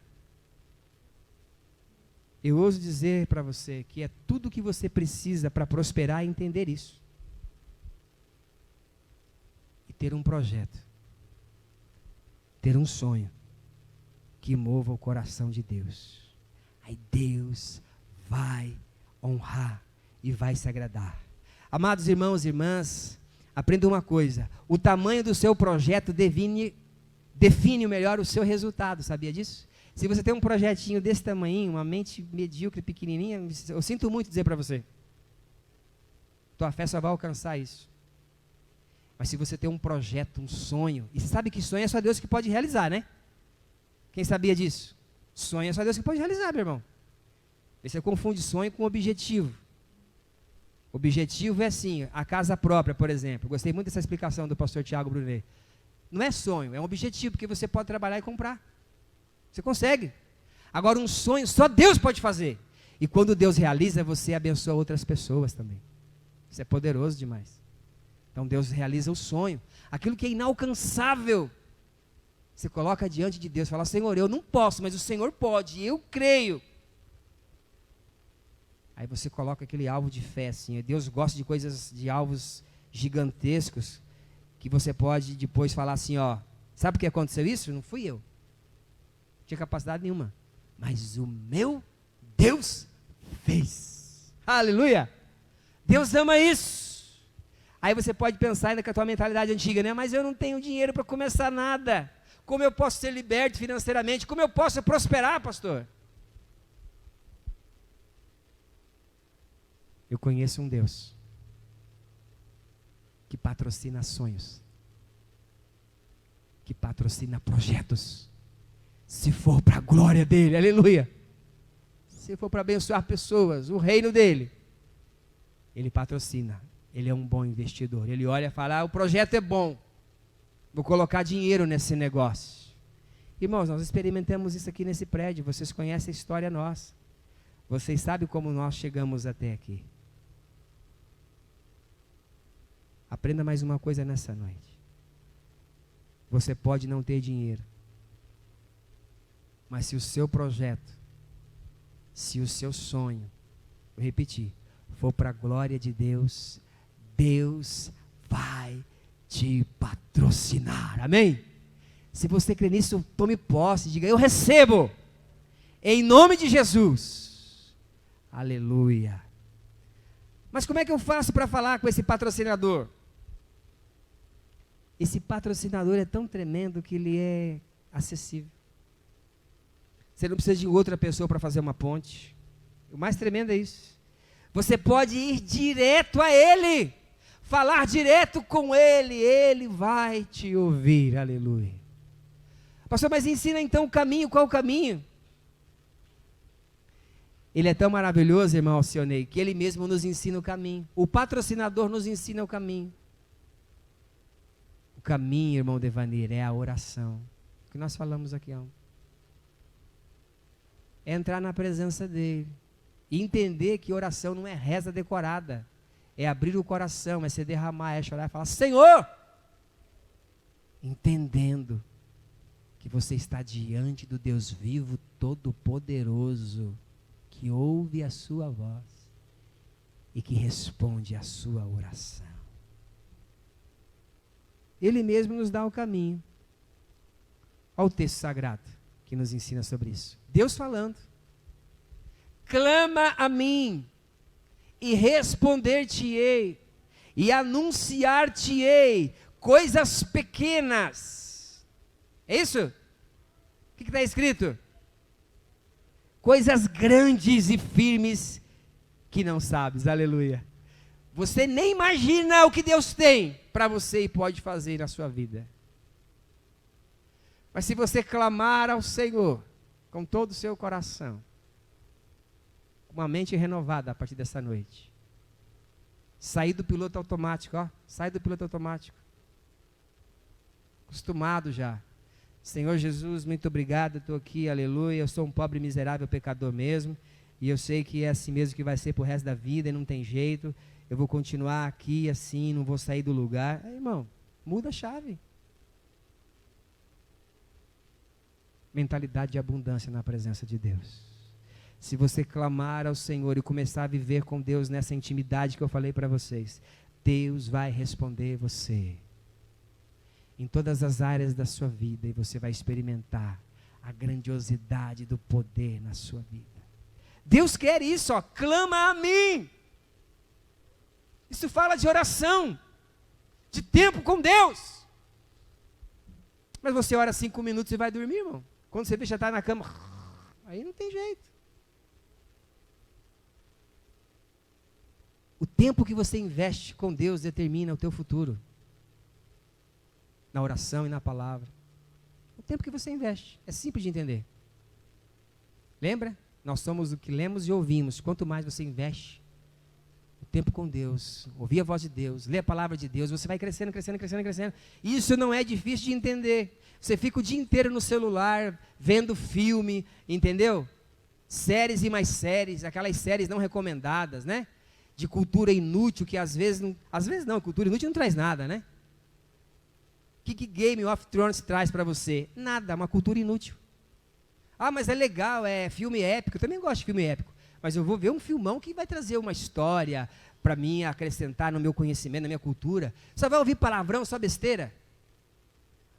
Eu ouso dizer para você que é tudo o que você precisa para prosperar e entender isso. E ter um projeto. Ter um sonho que mova o coração de Deus. Aí Deus vai honrar e vai se agradar. Amados irmãos e irmãs, aprenda uma coisa: o tamanho do seu projeto define melhor o seu resultado, sabia disso? Se você tem um projetinho desse tamanho, uma mente medíocre, pequenininha, eu sinto muito dizer para você, tua fé só vai alcançar isso. Mas se você tem um projeto, um sonho, e você sabe que sonho é só Deus que pode realizar, né? Quem sabia disso? Sonho é só Deus que pode realizar, meu irmão. Você confunde sonho com objetivo. Objetivo é assim, a casa própria, por exemplo. Gostei muito dessa explicação do pastor Tiago Brunet. Não é sonho, é um objetivo, porque você pode trabalhar e comprar. Você consegue. Agora um sonho, só Deus pode fazer. E quando Deus realiza, você abençoa outras pessoas também. Isso é poderoso demais. Então Deus realiza o sonho. Aquilo que é inalcançável, você coloca diante de Deus, fala: Senhor, eu não posso, mas o Senhor pode, e eu creio. Aí você coloca aquele alvo de fé assim. Deus gosta de coisas, de alvos gigantescos, que você pode depois falar assim, ó, sabe por que aconteceu isso? Não fui eu. Não tinha capacidade nenhuma. Mas o meu Deus fez. Aleluia! Deus ama isso. Aí você pode pensar ainda com a tua mentalidade antiga, né? Mas eu não tenho dinheiro para começar nada. Como eu posso ser liberto financeiramente? Como eu posso prosperar, pastor? Eu conheço um Deus que patrocina sonhos, que patrocina projetos, se for para a glória dele, aleluia. Se for para abençoar pessoas, o reino dele, ele patrocina. Ele é um bom investidor. Ele olha e fala: o projeto é bom, vou colocar dinheiro nesse negócio. Irmãos, nós experimentamos isso aqui nesse prédio. Vocês conhecem a história nossa. Vocês sabem como nós chegamos até aqui. Aprenda mais uma coisa nessa noite. Você pode não ter dinheiro, mas se o seu projeto, se o seu sonho, vou repetir, for para a glória de Deus, Deus vai te patrocinar, amém? Se você crê nisso, tome posse, diga: eu recebo, em nome de Jesus, aleluia. Mas como é que eu faço para falar com esse patrocinador? Esse patrocinador é tão tremendo que ele é acessível. Você não precisa de outra pessoa para fazer uma ponte. O mais tremendo é isso. Você pode ir direto a ele, falar direto com ele, ele vai te ouvir, aleluia. Pastor, mas ensina então o caminho. Qual o caminho? Ele é tão maravilhoso, irmão Alcionei, que ele mesmo nos ensina o caminho. O patrocinador nos ensina o caminho. O caminho, irmão Devanir, é a oração, que nós falamos aqui ontem. É entrar na presença dele e entender que oração não é reza decorada, é abrir o coração, é se derramar, é chorar e falar: Senhor, entendendo que você está diante do Deus vivo, todo-poderoso, que ouve a sua voz e que responde a sua oração. Ele mesmo nos dá o caminho. Olha o texto sagrado que nos ensina sobre isso. Deus falando: clama a mim, e responder-te-ei, e anunciar-te-ei coisas pequenas. É isso? O que está escrito? Coisas grandes e firmes que não sabes, aleluia. Você nem imagina o que Deus tem para você e pode fazer na sua vida. Mas se você clamar ao Senhor com todo o seu coração, com uma mente renovada a partir dessa noite, sair do piloto automático, ó, sai do piloto automático, acostumado já. Senhor Jesus, muito obrigado, eu estou aqui, aleluia, eu sou um pobre miserável pecador mesmo, e eu sei que é assim mesmo que vai ser pro resto da vida, e não tem jeito, eu vou continuar aqui assim, não vou sair do lugar. Aí, irmão, muda a chave. mentalidade de abundância na presença de Deus. Se você clamar ao Senhor e começar a viver com Deus nessa intimidade que eu falei para vocês, Deus vai responder você em todas as áreas da sua vida, e você vai experimentar a grandiosidade do poder na sua vida. Deus quer isso, ó, clama a mim. Isso fala de oração, de tempo com Deus. Mas você ora 5 minutos e vai dormir, irmão. Quando você vê, já está na cama, aí não tem jeito. O tempo que você investe com Deus determina o teu futuro. Na oração e na palavra. O tempo que você investe. É simples de entender. Lembra? Nós somos o que lemos e ouvimos. Quanto mais você investe o tempo com Deus, ouvir a voz de Deus, ler a palavra de Deus, você vai crescendo, crescendo, crescendo, crescendo. Isso não é difícil de entender. Você fica o dia inteiro no celular, vendo filme, entendeu? Séries e mais séries, aquelas séries não recomendadas, né? De cultura inútil, que às vezes não, cultura inútil não traz nada, né? O que Game of Thrones traz para você? Nada, uma cultura inútil. Ah, mas é legal, é filme épico, eu também gosto de filme épico, mas eu vou ver um filmão que vai trazer uma história para mim, acrescentar no meu conhecimento, na minha cultura. Só vai ouvir palavrão, só besteira.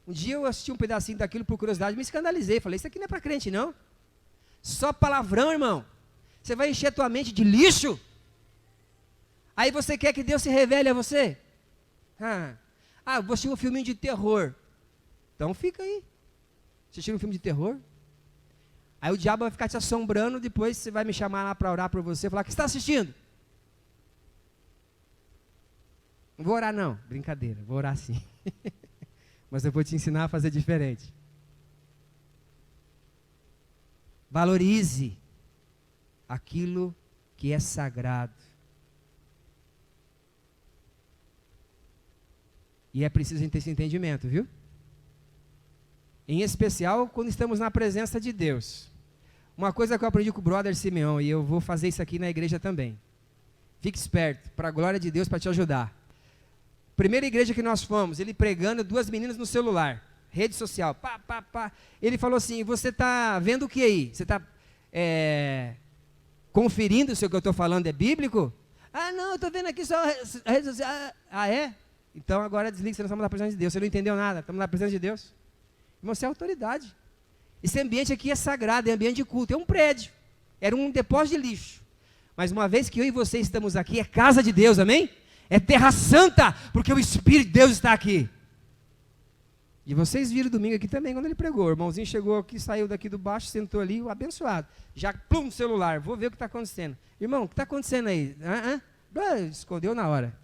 Um dia eu assisti um pedacinho daquilo por curiosidade, me escandalizei, falei, isso aqui não é para crente não. Só palavrão, irmão. Você vai encher a tua mente de lixo? Aí você quer que Deus se revele a você? Ah, vou assistir um filminho de terror. Então fica aí. Assistir um filme de terror. Aí o diabo vai ficar te assombrando, depois você vai me chamar lá para orar por você, falar, o que você está assistindo? Não vou orar não, brincadeira, vou orar sim. Mas eu vou te ensinar a fazer diferente. Valorize aquilo que é sagrado. E é preciso ter esse entendimento, viu? Em especial quando estamos na presença de Deus. Uma coisa que eu aprendi com o brother Simeão, e eu vou fazer isso aqui na igreja também. Fique esperto, para a glória de Deus, para te ajudar. Primeira igreja que nós fomos, ele pregando, 2 meninas no celular, rede social, pá, pá, pá. Ele falou assim, você está vendo o que aí? Você está conferindo se o que eu estou falando é bíblico? Ah, não, eu estou vendo aqui só a rede social. Ah, é? Então agora desliga, você não estamos na presença de Deus. Você não entendeu nada, estamos na presença de Deus. Irmão, você é autoridade. Esse ambiente aqui é sagrado, é ambiente de culto, é um prédio. Era um depósito de lixo. Mas uma vez que eu e você estamos aqui, é casa de Deus, amém? É terra santa, porque o Espírito de Deus está aqui. E vocês viram domingo aqui também, quando ele pregou. O irmãozinho chegou aqui, saiu daqui do baixo, sentou ali, o abençoado. Já, plum, celular, vou ver o que está acontecendo. Irmão, o que está acontecendo aí? Escondeu na hora.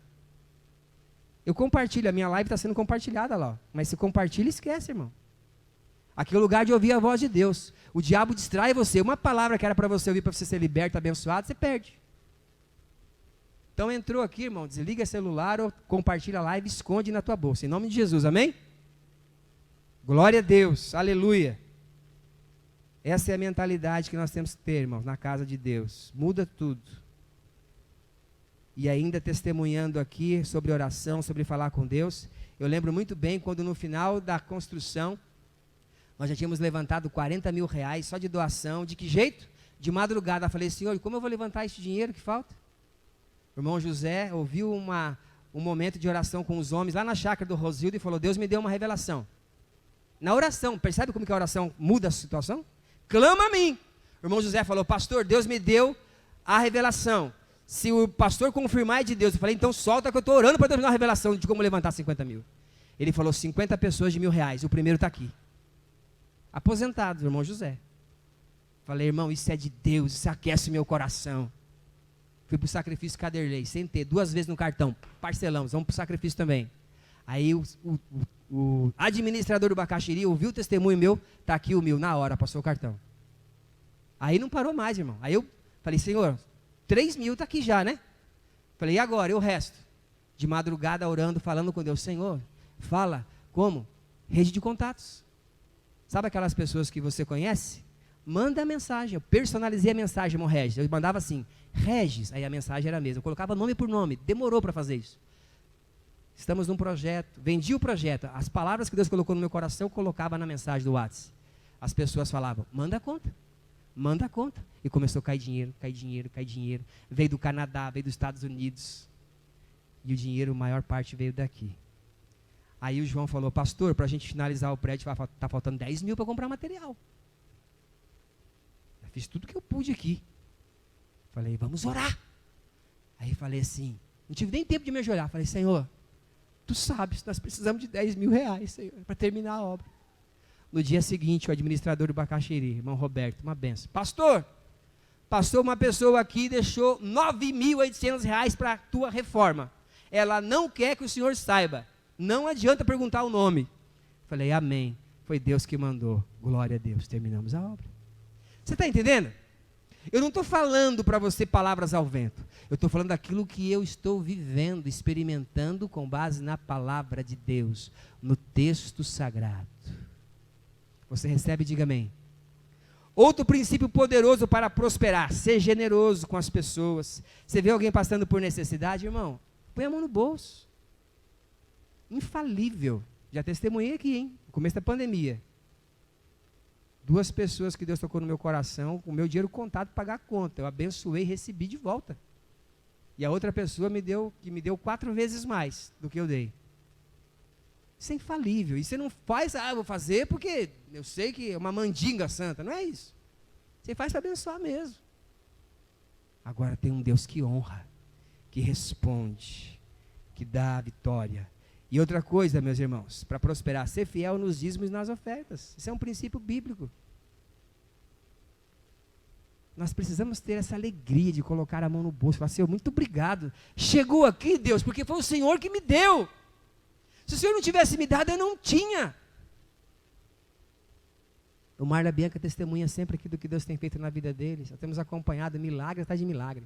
Eu compartilho, a minha live está sendo compartilhada lá. Mas se compartilha, esquece, irmão. Aqui é o lugar de ouvir a voz de Deus. O diabo distrai você. Uma palavra que era para você ouvir, para você ser liberto, abençoado, você perde. Então entrou aqui, irmão, desliga o celular ou compartilha a live, esconde na tua bolsa. Em nome de Jesus, amém? Glória a Deus, aleluia. Essa é a mentalidade que nós temos que ter, irmãos, na casa de Deus. Muda tudo. E ainda testemunhando aqui sobre oração, sobre falar com Deus. Eu lembro muito bem quando no final da construção, nós já tínhamos levantado 40 mil reais só de doação. De que jeito? De madrugada. Eu falei, Senhor, como eu vou levantar esse dinheiro que falta? O irmão José ouviu um momento de oração com os homens lá na chácara do Rosildo e falou, Deus me deu uma revelação. Na oração, percebe como que a oração muda a situação? Clama a mim. O irmão José falou, pastor, Deus me deu a revelação. Se o pastor confirmar é de Deus, eu falei, então solta que eu estou orando para Deus me dar uma revelação de como levantar 50 mil. Ele falou, 50 pessoas de R$1.000, o primeiro está aqui. Aposentado, irmão José. Falei, irmão, isso é de Deus, isso aquece meu coração. Fui para o sacrifício Caderlei, sentei 2 vezes no cartão, parcelamos, vamos para o sacrifício também. Aí o administrador do Bacaxiri ouviu o testemunho meu, está aqui o 1.000, na hora, passou o cartão. Aí não parou mais, irmão. Aí eu falei, Senhor, 3.000 está aqui já, né? Falei, e agora? E o resto? De madrugada orando, falando com Deus, Senhor, fala, como? Rede de contatos. Sabe aquelas pessoas que você conhece? Manda a mensagem. Eu personalizei a mensagem, irmão Regis. Eu mandava assim, Regis, aí a mensagem era a mesma. Eu colocava nome por nome, demorou para fazer isso. Estamos num projeto, vendi o projeto. As palavras que Deus colocou no meu coração, eu colocava na mensagem do WhatsApp. as pessoas falavam, manda a conta. Manda a conta. E começou a cair dinheiro, cair dinheiro, cair dinheiro. Veio do Canadá, veio dos Estados Unidos. E o dinheiro, a maior parte, veio daqui. Aí o João falou, pastor, para a gente finalizar o prédio, está faltando 10 mil para comprar material. Eu fiz tudo que eu pude aqui. Falei, vamos orar. Aí falei assim, não tive nem tempo de me ajoelhar. Falei, Senhor, tu sabes, nós precisamos de 10 mil reais, Senhor, para terminar a obra. No dia seguinte, o administrador do Bacaxiri, irmão Roberto, uma benção. Pastor, passou uma pessoa aqui e deixou 9.800 reais para a tua reforma. Ela não quer que o senhor saiba. Não adianta perguntar o nome. Falei, amém. Foi Deus que mandou. Glória a Deus. Terminamos a obra. Você está entendendo? Eu não estou falando para você palavras ao vento. Eu estou falando daquilo que eu estou vivendo, experimentando com base na palavra de Deus, no texto sagrado. Você recebe, diga amém. Outro princípio poderoso para prosperar, ser generoso com as pessoas. Você vê alguém passando por necessidade, irmão? Põe a mão no bolso. Infalível. Já testemunhei aqui, hein? No começo da pandemia. 2 pessoas que Deus tocou no meu coração, com o meu dinheiro contado para pagar a conta. Eu abençoei e recebi de volta. E a outra pessoa me deu 4 vezes mais do que eu dei. Isso é infalível. E você não faz, eu vou fazer porque eu sei que é uma mandinga santa. Não é isso. Você faz para abençoar mesmo. Agora tem um Deus que honra, que responde, que dá a vitória. E outra coisa, meus irmãos, para prosperar, ser fiel nos dízimos e nas ofertas. Isso é um princípio bíblico. Nós precisamos ter essa alegria de colocar a mão no bolso. Falar, Senhor, muito obrigado. Chegou aqui, Deus, porque foi o Senhor que me deu. Se o Senhor não tivesse me dado, eu não tinha. O Marla Bianca testemunha sempre aqui do que Deus tem feito na vida deles. Nós temos acompanhado milagre atrás de milagre.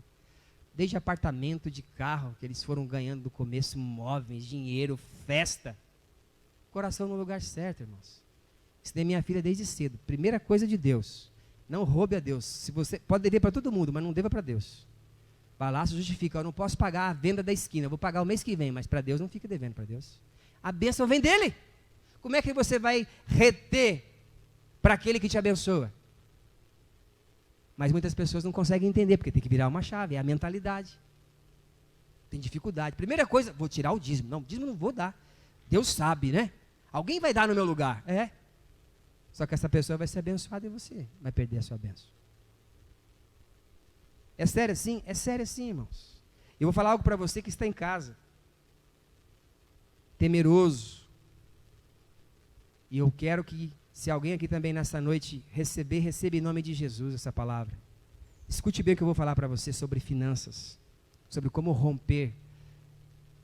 Desde apartamento, de carro, que eles foram ganhando do começo, móveis, dinheiro, festa. Coração no lugar certo, irmãos. Ensinei minha filha desde cedo. Primeira coisa de Deus, não roube a Deus. Se você pode dever para todo mundo, mas não deva para Deus. Vai lá, se justifica. Eu não posso pagar a venda da esquina, eu vou pagar o mês que vem, mas para Deus não fica devendo para Deus. A bênção vem dele. Como é que você vai reter para aquele que te abençoa? Mas muitas pessoas não conseguem entender, porque tem que virar uma chave, é a mentalidade. Tem dificuldade. Primeira coisa, vou tirar o dízimo. Não, o dízimo não vou dar. Deus sabe, né? Alguém vai dar no meu lugar. É. Só que essa pessoa vai ser abençoada e você vai perder a sua bênção. É sério assim? É sério assim, irmãos. Eu vou falar algo para você que está em casa. Temeroso. E eu quero que, se alguém aqui também nessa noite receba em nome de Jesus essa palavra. Escute bem o que eu vou falar para você sobre finanças, sobre como romper,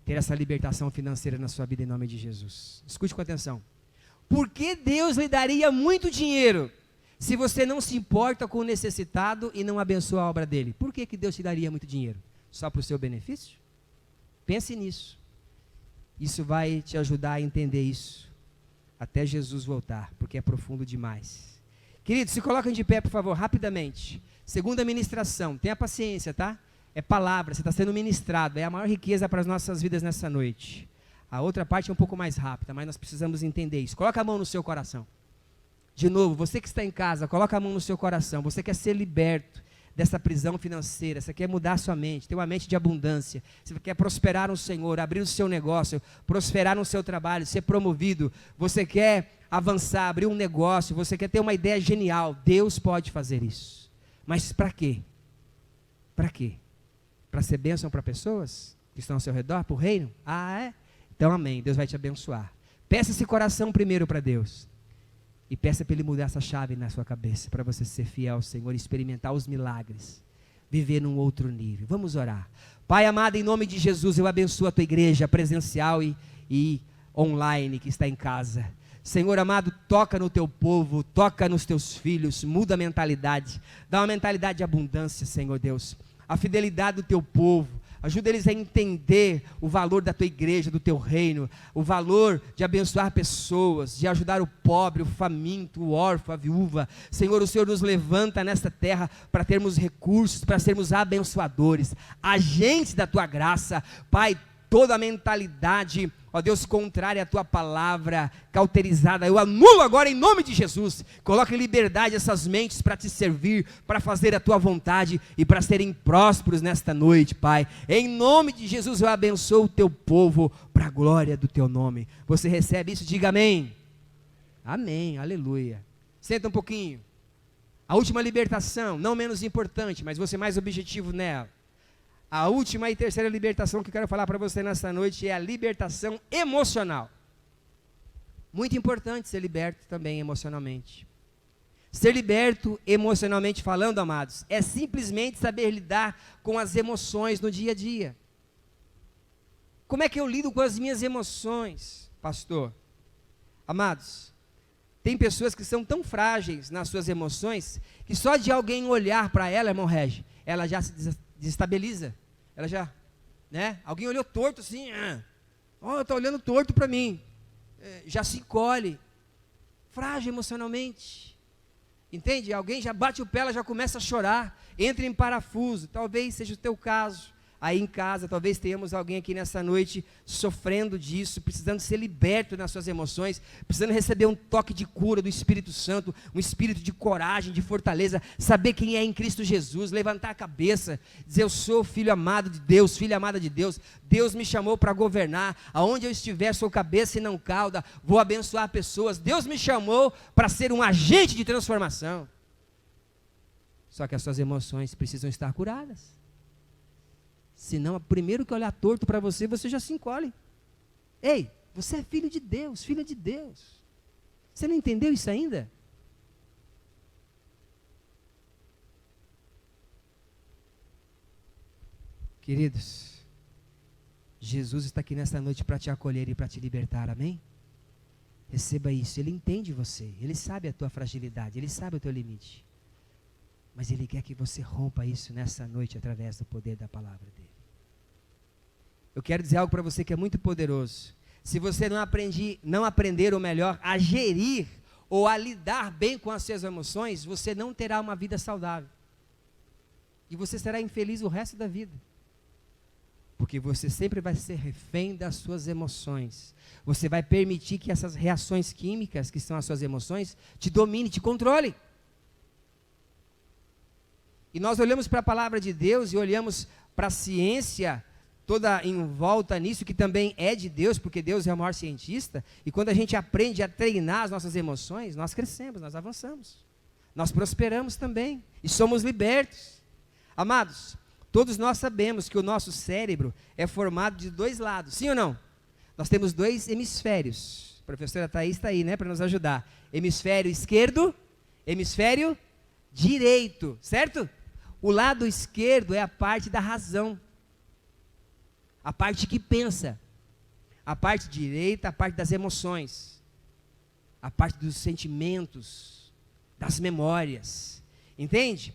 ter essa libertação financeira na sua vida em nome de Jesus. Escute com atenção. Por que Deus lhe daria muito dinheiro se você não se importa com o necessitado e não abençoa a obra dele? Por que Deus te daria muito dinheiro? Só para o seu benefício? Pense nisso. Isso vai te ajudar a entender isso, até Jesus voltar, porque é profundo demais. Queridos, se coloquem de pé, por favor, rapidamente. Segunda ministração, tenha paciência, tá? É palavra, você está sendo ministrado, é a maior riqueza para as nossas vidas nessa noite. A outra parte é um pouco mais rápida, mas nós precisamos entender isso. Coloca a mão no seu coração. De novo, você que está em casa, coloca a mão no seu coração. Você quer ser liberto dessa prisão financeira, você quer mudar a sua mente, ter uma mente de abundância, você quer prosperar no Senhor, abrir o seu negócio, prosperar no seu trabalho, ser promovido, você quer avançar, abrir um negócio, você quer ter uma ideia genial, Deus pode fazer isso. Mas para quê? Para quê? Para ser bênção para pessoas que estão ao seu redor, para o reino? Ah, é? Então amém, Deus vai te abençoar. Peça esse coração primeiro para Deus. E peça para Ele mudar essa chave na sua cabeça, para você ser fiel ao Senhor, experimentar os milagres, viver num outro nível. Vamos orar. Pai amado, em nome de Jesus, eu abençoo a tua igreja presencial e online que está em casa. Senhor amado, toca no teu povo, toca nos teus filhos, muda a mentalidade, dá uma mentalidade de abundância, Senhor Deus. A fidelidade do teu povo. Ajuda eles a entender o valor da tua igreja, do teu reino, o valor de abençoar pessoas, de ajudar o pobre, o faminto, o órfão, a viúva. Senhor, o Senhor nos levanta nesta terra para termos recursos, para sermos abençoadores, agentes da tua graça. Pai, toda a mentalidade ó Deus, contrária à tua palavra, cauterizada, eu anulo agora em nome de Jesus. Coloca em liberdade essas mentes para te servir, para fazer a tua vontade e para serem prósperos nesta noite, Pai. Em nome de Jesus eu abençoo o teu povo para a glória do teu nome. Você recebe isso? Diga amém. Amém, aleluia. Senta um pouquinho. A última libertação, não menos importante, mas você mais objetivo nela. A última e terceira libertação que eu quero falar para você nessa noite é a libertação emocional. Muito importante ser liberto também emocionalmente. Ser liberto emocionalmente falando, amados, é simplesmente saber lidar com as emoções no dia a dia. Como é que eu lido com as minhas emoções, pastor? Amados, tem pessoas que são tão frágeis nas suas emoções, que só de alguém olhar para ela, irmão Regi, ela já se desestabiliza. Ela já, né? Alguém olhou torto assim, está olhando torto para mim. Já se encolhe. Frágil emocionalmente. Entende? Alguém já bate o pé, ela já começa a chorar. Entra em parafuso. Talvez seja o teu caso. Aí em casa, talvez tenhamos alguém aqui nessa noite sofrendo disso, precisando ser liberto nas suas emoções, precisando receber um toque de cura do Espírito Santo, um espírito de coragem, de fortaleza, saber quem é em Cristo Jesus, levantar a cabeça, dizer: eu sou filho amado de Deus, filha amada de Deus, Deus me chamou para governar, aonde eu estiver sou cabeça e não cauda, vou abençoar pessoas, Deus me chamou para ser um agente de transformação. Só que as suas emoções precisam estar curadas. Senão, primeiro que olhar torto para você, você já se encolhe. Ei, você é filho de Deus, filha de Deus. Você não entendeu isso ainda? Queridos, Jesus está aqui nessa noite para te acolher e para te libertar, amém? Receba isso, Ele entende você, Ele sabe a tua fragilidade, Ele sabe o teu limite. Mas Ele quer que você rompa isso nessa noite através do poder da palavra dEle. Eu quero dizer algo para você que é muito poderoso. Se você não aprender, ou melhor, a gerir ou a lidar bem com as suas emoções, você não terá uma vida saudável. E você será infeliz o resto da vida. Porque você sempre vai ser refém das suas emoções. Você vai permitir que essas reações químicas, que são as suas emoções, te dominem, te controlem. E nós olhamos para a palavra de Deus e olhamos para a ciência toda em volta nisso, que também é de Deus, porque Deus é o maior cientista, e quando a gente aprende a treinar as nossas emoções, nós crescemos, nós avançamos, nós prosperamos também, e somos libertos. Amados, todos nós sabemos que o nosso cérebro é formado de dois lados, sim ou não? Nós temos dois hemisférios, a professora Thaís está aí, né, para nos ajudar, hemisfério esquerdo, hemisfério direito, certo? O lado esquerdo é a parte da razão, a parte que pensa, a parte direita, a parte das emoções, a parte dos sentimentos, das memórias, entende?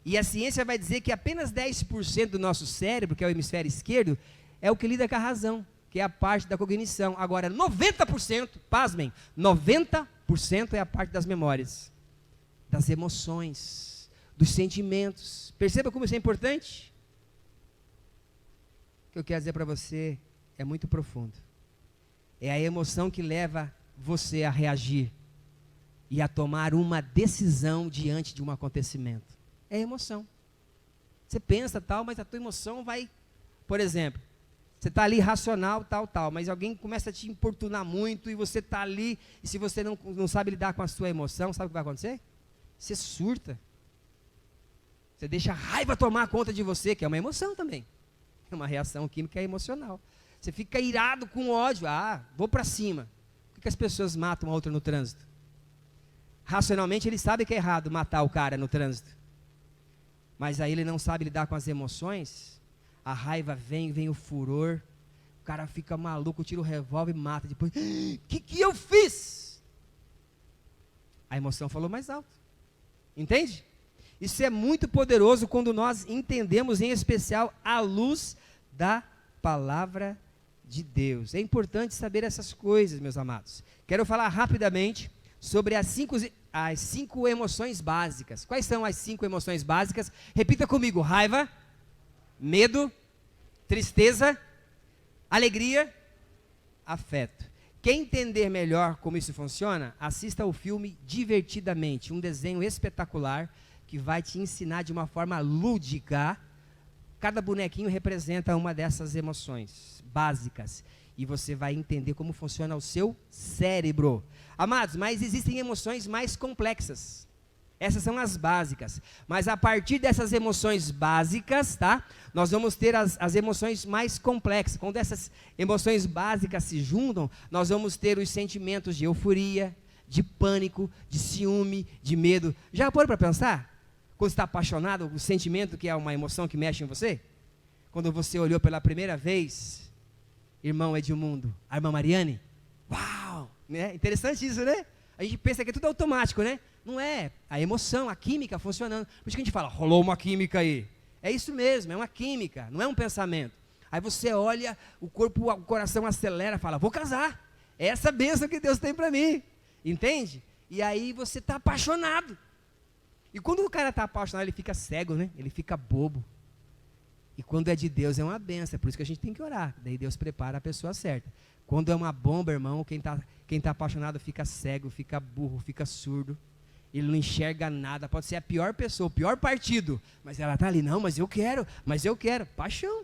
E a ciência vai dizer que apenas 10% do nosso cérebro, que é o hemisfério esquerdo, é o que lida com a razão, que é a parte da cognição. Agora, 90%, pasmem, 90% é a parte das memórias, das emoções, dos sentimentos. Perceba como isso é importante? O que eu quero dizer para você é muito profundo. É a emoção que leva você a reagir e a tomar uma decisão diante de um acontecimento. É a emoção. Você pensa tal, mas a tua emoção vai... Por exemplo, você está ali racional, tal, mas alguém começa a te importunar muito e você está ali, e se você não sabe lidar com a sua emoção, sabe o que vai acontecer? Você surta. Você deixa a raiva tomar conta de você, que é uma emoção também. É uma reação química emocional. Você fica irado com ódio. Vou para cima. Por que as pessoas matam a outra no trânsito? Racionalmente ele sabe que é errado matar o cara no trânsito. Mas aí ele não sabe lidar com as emoções. A raiva vem o furor. O cara fica maluco, tira o revólver e mata. Depois, que eu fiz? A emoção falou mais alto. Entende? Isso é muito poderoso quando nós entendemos, em especial, à luz da palavra de Deus. É importante saber essas coisas, meus amados. Quero falar rapidamente sobre as cinco emoções básicas. Quais são as 5 emoções básicas? Repita comigo: raiva, medo, tristeza, alegria afeto. Quer entender melhor como isso funciona? Assista ao filme Divertidamente, um desenho espetacular que vai te ensinar de uma forma lúdica. Cada bonequinho representa uma dessas emoções básicas. E você vai entender como funciona o seu cérebro. Amados, mas existem emoções mais complexas. Essas são as básicas. Mas a partir dessas emoções básicas, tá? Nós vamos ter as emoções mais complexas. Quando essas emoções básicas se juntam, nós vamos ter os sentimentos de euforia, de pânico, de ciúme, de medo. Já parou para pensar? Quando você está apaixonado, o sentimento que é uma emoção que mexe em você? Quando você olhou pela primeira vez, irmão Edmundo, a irmã Mariane, uau! Né? Interessante isso, né? A gente pensa que é tudo automático, né? Não é. A emoção, a química funcionando. Por isso que a gente fala, rolou uma química aí. É isso mesmo, é uma química, não é um pensamento. Aí você olha, o coração acelera, fala, vou casar. É essa bênção que Deus tem para mim. Entende? E aí você está apaixonado. E quando o cara está apaixonado, ele fica cego, né? Ele fica bobo. E quando é de Deus é uma benção, é por isso que a gente tem que orar. Daí Deus prepara a pessoa certa. Quando é uma bomba, irmão, quem tá apaixonado fica cego, fica burro, fica surdo. Ele não enxerga nada, pode ser a pior pessoa, o pior partido. Mas ela está ali, não, mas eu quero. Paixão.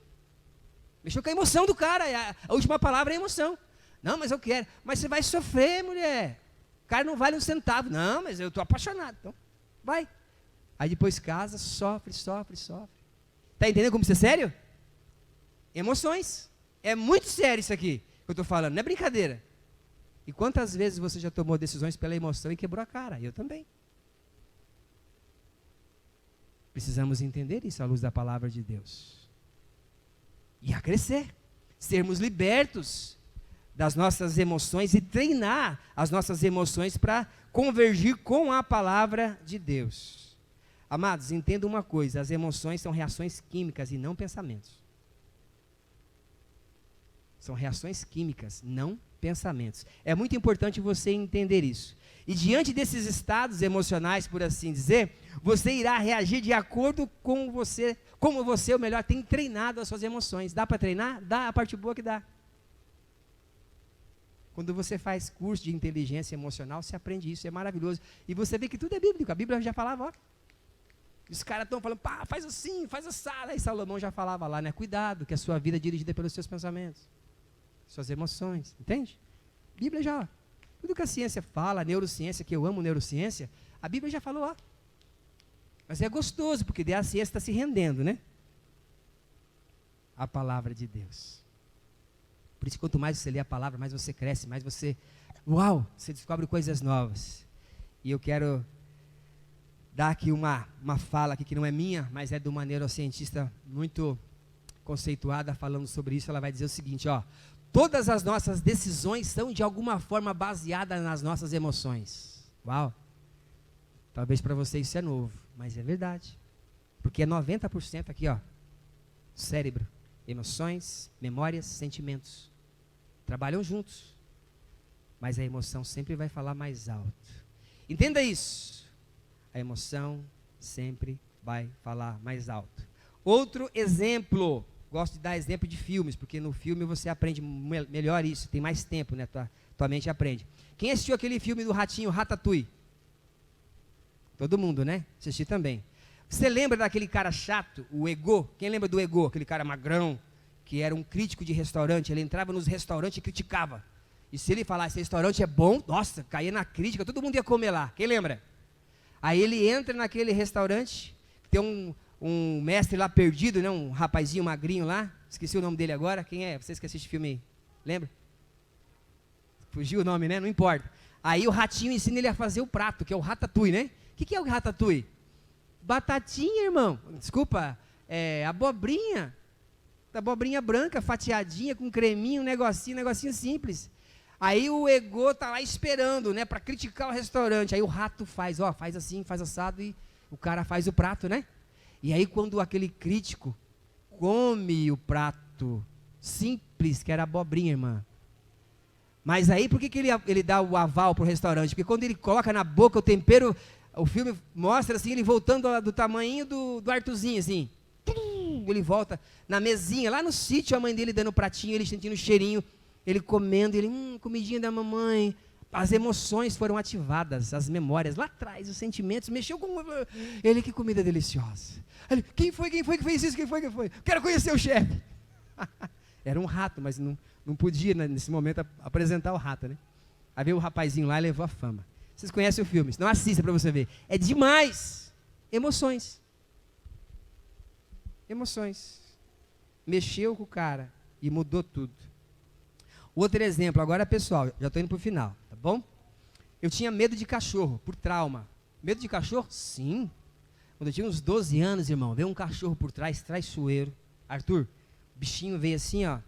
Mexeu com a emoção do cara, a última palavra é emoção. Não, mas eu quero. Mas você vai sofrer, mulher. O cara não vale um centavo. Não, mas eu estou apaixonado. Então, vai. Aí depois casa, sofre. Está entendendo como isso é sério? Emoções. É muito sério isso aqui que eu estou falando, não é brincadeira. E quantas vezes você já tomou decisões pela emoção e quebrou a cara? Eu também. Precisamos entender isso à luz da palavra de Deus. E a crescer. Sermos libertos das nossas emoções e treinar as nossas emoções para convergir com a palavra de Deus. Amados, entenda uma coisa, as emoções são reações químicas e não pensamentos. São reações químicas, não pensamentos. É muito importante você entender isso. E diante desses estados emocionais, por assim dizer, você irá reagir de acordo com você, como você, ou melhor, tem treinado as suas emoções. Dá para treinar? Dá, a parte boa que dá. Quando você faz curso de inteligência emocional, você aprende isso, é maravilhoso. E você vê que tudo é bíblico, a Bíblia já falava, ó. Os caras estão falando, pá, faz assim, faz assado. Aí Salomão já falava lá, né? Cuidado, que a sua vida é dirigida pelos seus pensamentos, suas emoções, entende? Bíblia já, tudo que a ciência fala, a neurociência, que eu amo neurociência, a Bíblia já falou, ó. Mas é gostoso, porque daí a ciência está se rendendo, né? A palavra de Deus. Por isso, quanto mais você lê a palavra, mais você cresce, mais você, uau, você descobre coisas novas. E eu quero dar aqui uma fala aqui que não é minha, mas é de uma neurocientista muito conceituada falando sobre isso. Ela vai dizer o seguinte, ó: todas as nossas decisões são de alguma forma baseadas nas nossas emoções. Uau! Talvez para você isso é novo, mas é verdade. Porque é 90% aqui, ó, cérebro, emoções, memórias, sentimentos. Trabalham juntos. Mas a emoção sempre vai falar mais alto. Entenda isso. A emoção sempre vai falar mais alto. Outro exemplo, gosto de dar exemplo de filmes, porque no filme você aprende melhor isso, tem mais tempo, né? Tua mente aprende. Quem assistiu aquele filme do ratinho, Ratatouille? Todo mundo, né? Assisti também. Você lembra daquele cara chato, o Ego? Quem lembra do Ego? Aquele cara magrão, que era um crítico de restaurante. Ele entrava nos restaurantes e criticava. E se ele falasse, esse restaurante é bom, nossa, caía na crítica, todo mundo ia comer lá. Quem lembra? Aí ele entra naquele restaurante, tem um mestre lá perdido, né? Um rapazinho magrinho lá, esqueci o nome dele agora. Quem é? Vocês que assistem filme aí, lembra? Fugiu o nome, né? Não importa. Aí o ratinho ensina ele a fazer o prato, que é o ratatouille, né? O que é o ratatouille? Batatinha, irmão. Desculpa, abobrinha. Abobrinha branca, fatiadinha, com creminho, um negocinho simples. Aí o Ego tá lá esperando, né, para criticar o restaurante. Aí o rato faz, ó, faz assim, faz assado, e o cara faz o prato, né? E aí quando aquele crítico come o prato simples, que era abobrinha, irmã. Mas aí por que ele dá o aval pro restaurante? Porque quando ele coloca na boca o tempero, o filme mostra assim, ele voltando do tamanho do Arthurzinho, assim. Ele volta na mesinha, lá no sítio, a mãe dele dando o pratinho, ele sentindo o cheirinho. Ele comendo, comidinha da mamãe. As emoções foram ativadas, as memórias lá atrás, os sentimentos, mexeu com ele, que comida deliciosa. Ele, quem foi que fez isso, quem foi? Quero conhecer o chefe. Era um rato, mas não podia, né, nesse momento, apresentar o rato, né? Aí veio o rapazinho lá e levou a fama. Vocês conhecem o filme, não assista para você ver. É demais. Emoções. Mexeu com o cara e mudou tudo. Outro exemplo, agora pessoal, já estou indo para o final, tá bom? Eu tinha medo de cachorro, por trauma. Medo de cachorro? Sim. Quando eu tinha uns 12 anos, irmão, veio um cachorro por trás, traiçoeiro. Arthur, o bichinho veio assim, ó,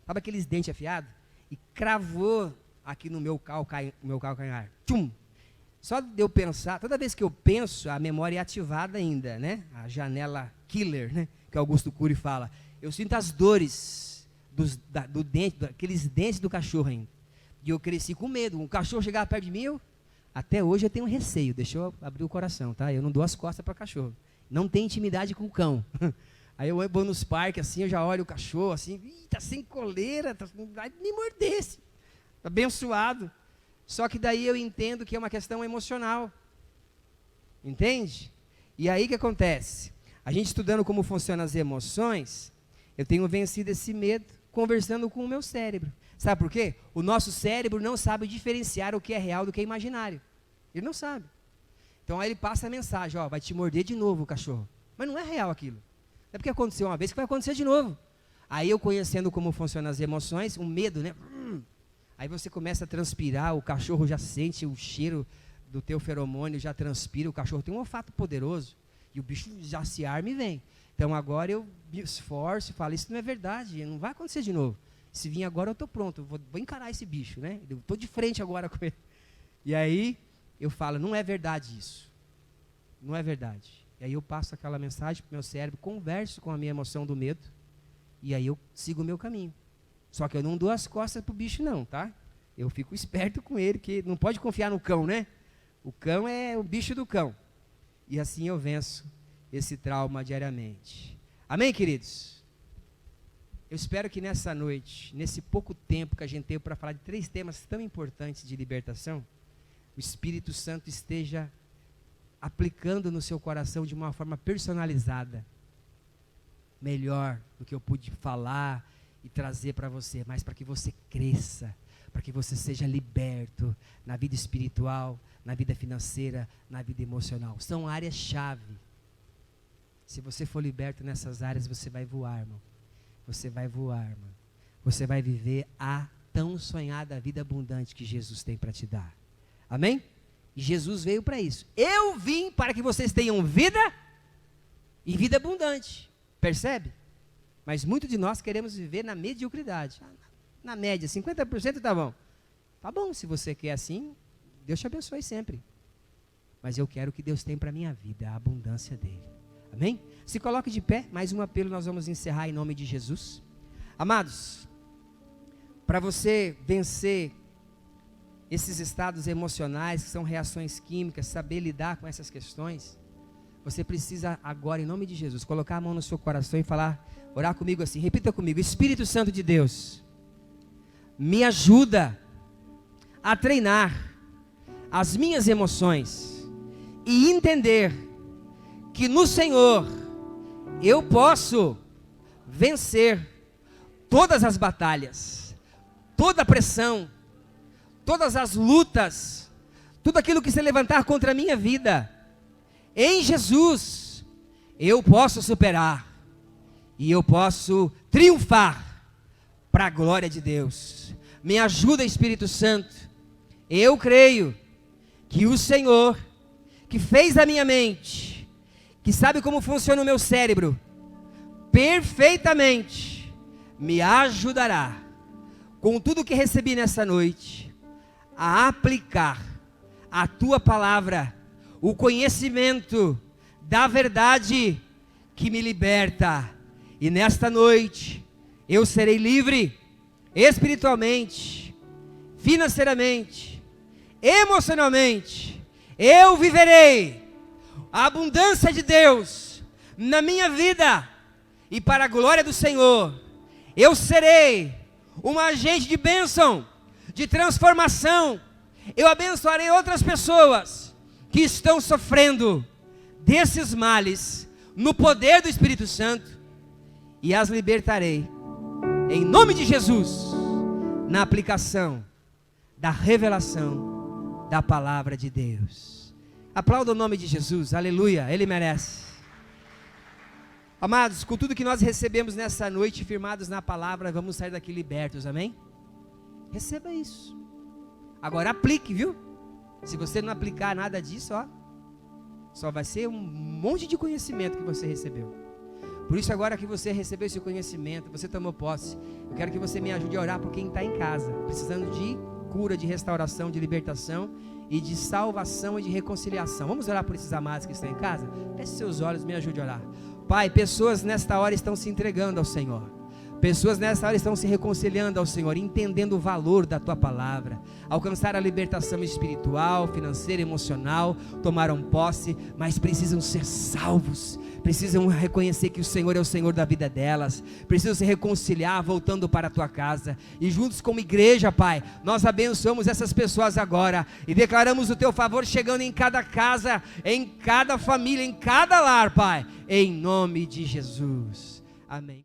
sabe aqueles dentes afiados? E cravou aqui no meu calcanhar. Tchum! Só de eu pensar, toda vez que eu penso, a memória é ativada ainda, né? A janela killer, né? Que Augusto Cury fala. Eu sinto as dores do dente, daqueles dentes do cachorro ainda. E eu cresci com medo. Um cachorro chegava perto de mim, até hoje eu tenho receio. Deixa eu abrir o coração, tá? Eu não dou as costas para cachorro. Não tenho intimidade com o cão. Aí eu vou nos parques, assim, eu já olho o cachorro, assim, tá sem coleira, vai me mordesse. Tá abençoado. Só que daí eu entendo que é uma questão emocional. Entende? E aí o que acontece? A gente estudando como funcionam as emoções, eu tenho vencido esse medo conversando com o meu cérebro. Sabe por quê? O nosso cérebro não sabe diferenciar o que é real do que é imaginário. Ele não sabe. Então aí ele passa a mensagem, ó, vai te morder de novo o cachorro. Mas não é real aquilo. É porque aconteceu uma vez que vai acontecer de novo. Aí eu conhecendo como funcionam as emoções, o medo, né? Aí você começa a transpirar, o cachorro já sente o cheiro do teu feromônio, já transpira, o cachorro tem um olfato poderoso. E o bicho já se arma e vem. Então agora eu me esforço e falo, isso não é verdade, não vai acontecer de novo. Se vir agora eu estou pronto, vou encarar esse bicho, né? Eu estou de frente agora com ele. E aí eu falo, não é verdade isso. Não é verdade. E aí eu passo aquela mensagem para o meu cérebro, converso com a minha emoção do medo, e aí eu sigo o meu caminho. Só que eu não dou as costas para o bicho não, tá? Eu fico esperto com ele, que não pode confiar no cão, né? O cão é o bicho do cão. E assim eu venço esse trauma diariamente. Amém, queridos? Eu espero que nessa noite, nesse pouco tempo que a gente teve para falar de 3 temas tão importantes de libertação, o Espírito Santo esteja aplicando no seu coração de uma forma personalizada, melhor do que eu pude falar e trazer para você, mas para que você cresça, para que você seja liberto na vida espiritual, na vida financeira, na vida emocional. São áreas-chave. Se você for liberto nessas áreas, você vai voar, irmão. Você vai voar, irmão. Você vai viver a tão sonhada vida abundante que Jesus tem para te dar. Amém? E Jesus veio para isso. Eu vim para que vocês tenham vida e vida abundante. Percebe? Mas muitos de nós queremos viver na mediocridade. Na média, 50% tá bom. Tá bom, se você quer assim, Deus te abençoe sempre. Mas eu quero o que Deus tem para a minha vida, a abundância dele. Amém? Se coloque de pé, mais um apelo, nós vamos encerrar em nome de Jesus. Amados, para você vencer esses estados emocionais, que são reações químicas, saber lidar com essas questões, você precisa agora, em nome de Jesus, colocar a mão no seu coração e falar, orar comigo assim, repita comigo, Espírito Santo de Deus, me ajuda a treinar as minhas emoções e entender que no Senhor eu posso vencer todas as batalhas, toda a pressão, todas as lutas, tudo aquilo que se levantar contra a minha vida. Em Jesus eu posso superar e eu posso triunfar para a glória de Deus. Me ajuda, Espírito Santo. Eu creio que o Senhor, que fez a minha mente, que sabe como funciona o meu cérebro, perfeitamente, me ajudará, com tudo que recebi nessa noite, a aplicar a tua palavra, o conhecimento da verdade que me liberta. E nesta noite, eu serei livre, espiritualmente, financeiramente, emocionalmente. Eu viverei a abundância de Deus na minha vida, e para a glória do Senhor, eu serei um agente de bênção, de transformação. Eu abençoarei outras pessoas que estão sofrendo desses males, no poder do Espírito Santo, e as libertarei, em nome de Jesus, na aplicação da revelação da palavra de Deus. Aplauda o nome de Jesus, aleluia, Ele merece. Amados, com tudo que nós recebemos nessa noite, firmados na palavra, vamos sair daqui libertos, amém? Receba isso. Agora aplique, viu? Se você não aplicar nada disso, só vai ser um monte de conhecimento que você recebeu. Por isso, agora que você recebeu esse conhecimento, você tomou posse, eu quero que você me ajude a orar por quem está em casa, precisando de cura, de restauração, de libertação e de salvação e de reconciliação. Vamos orar por esses amados que estão em casa? Feche seus olhos, me ajude a orar. Pai, pessoas nesta hora estão se entregando ao Senhor. Pessoas nessa hora estão se reconciliando ao Senhor, entendendo o valor da Tua palavra, alcançaram a libertação espiritual, financeira, emocional, tomaram posse, mas precisam ser salvos, precisam reconhecer que o Senhor é o Senhor da vida delas, precisam se reconciliar voltando para a Tua casa, e juntos como igreja, Pai, nós abençoamos essas pessoas agora, e declaramos o Teu favor chegando em cada casa, em cada família, em cada lar, Pai, em nome de Jesus, amém.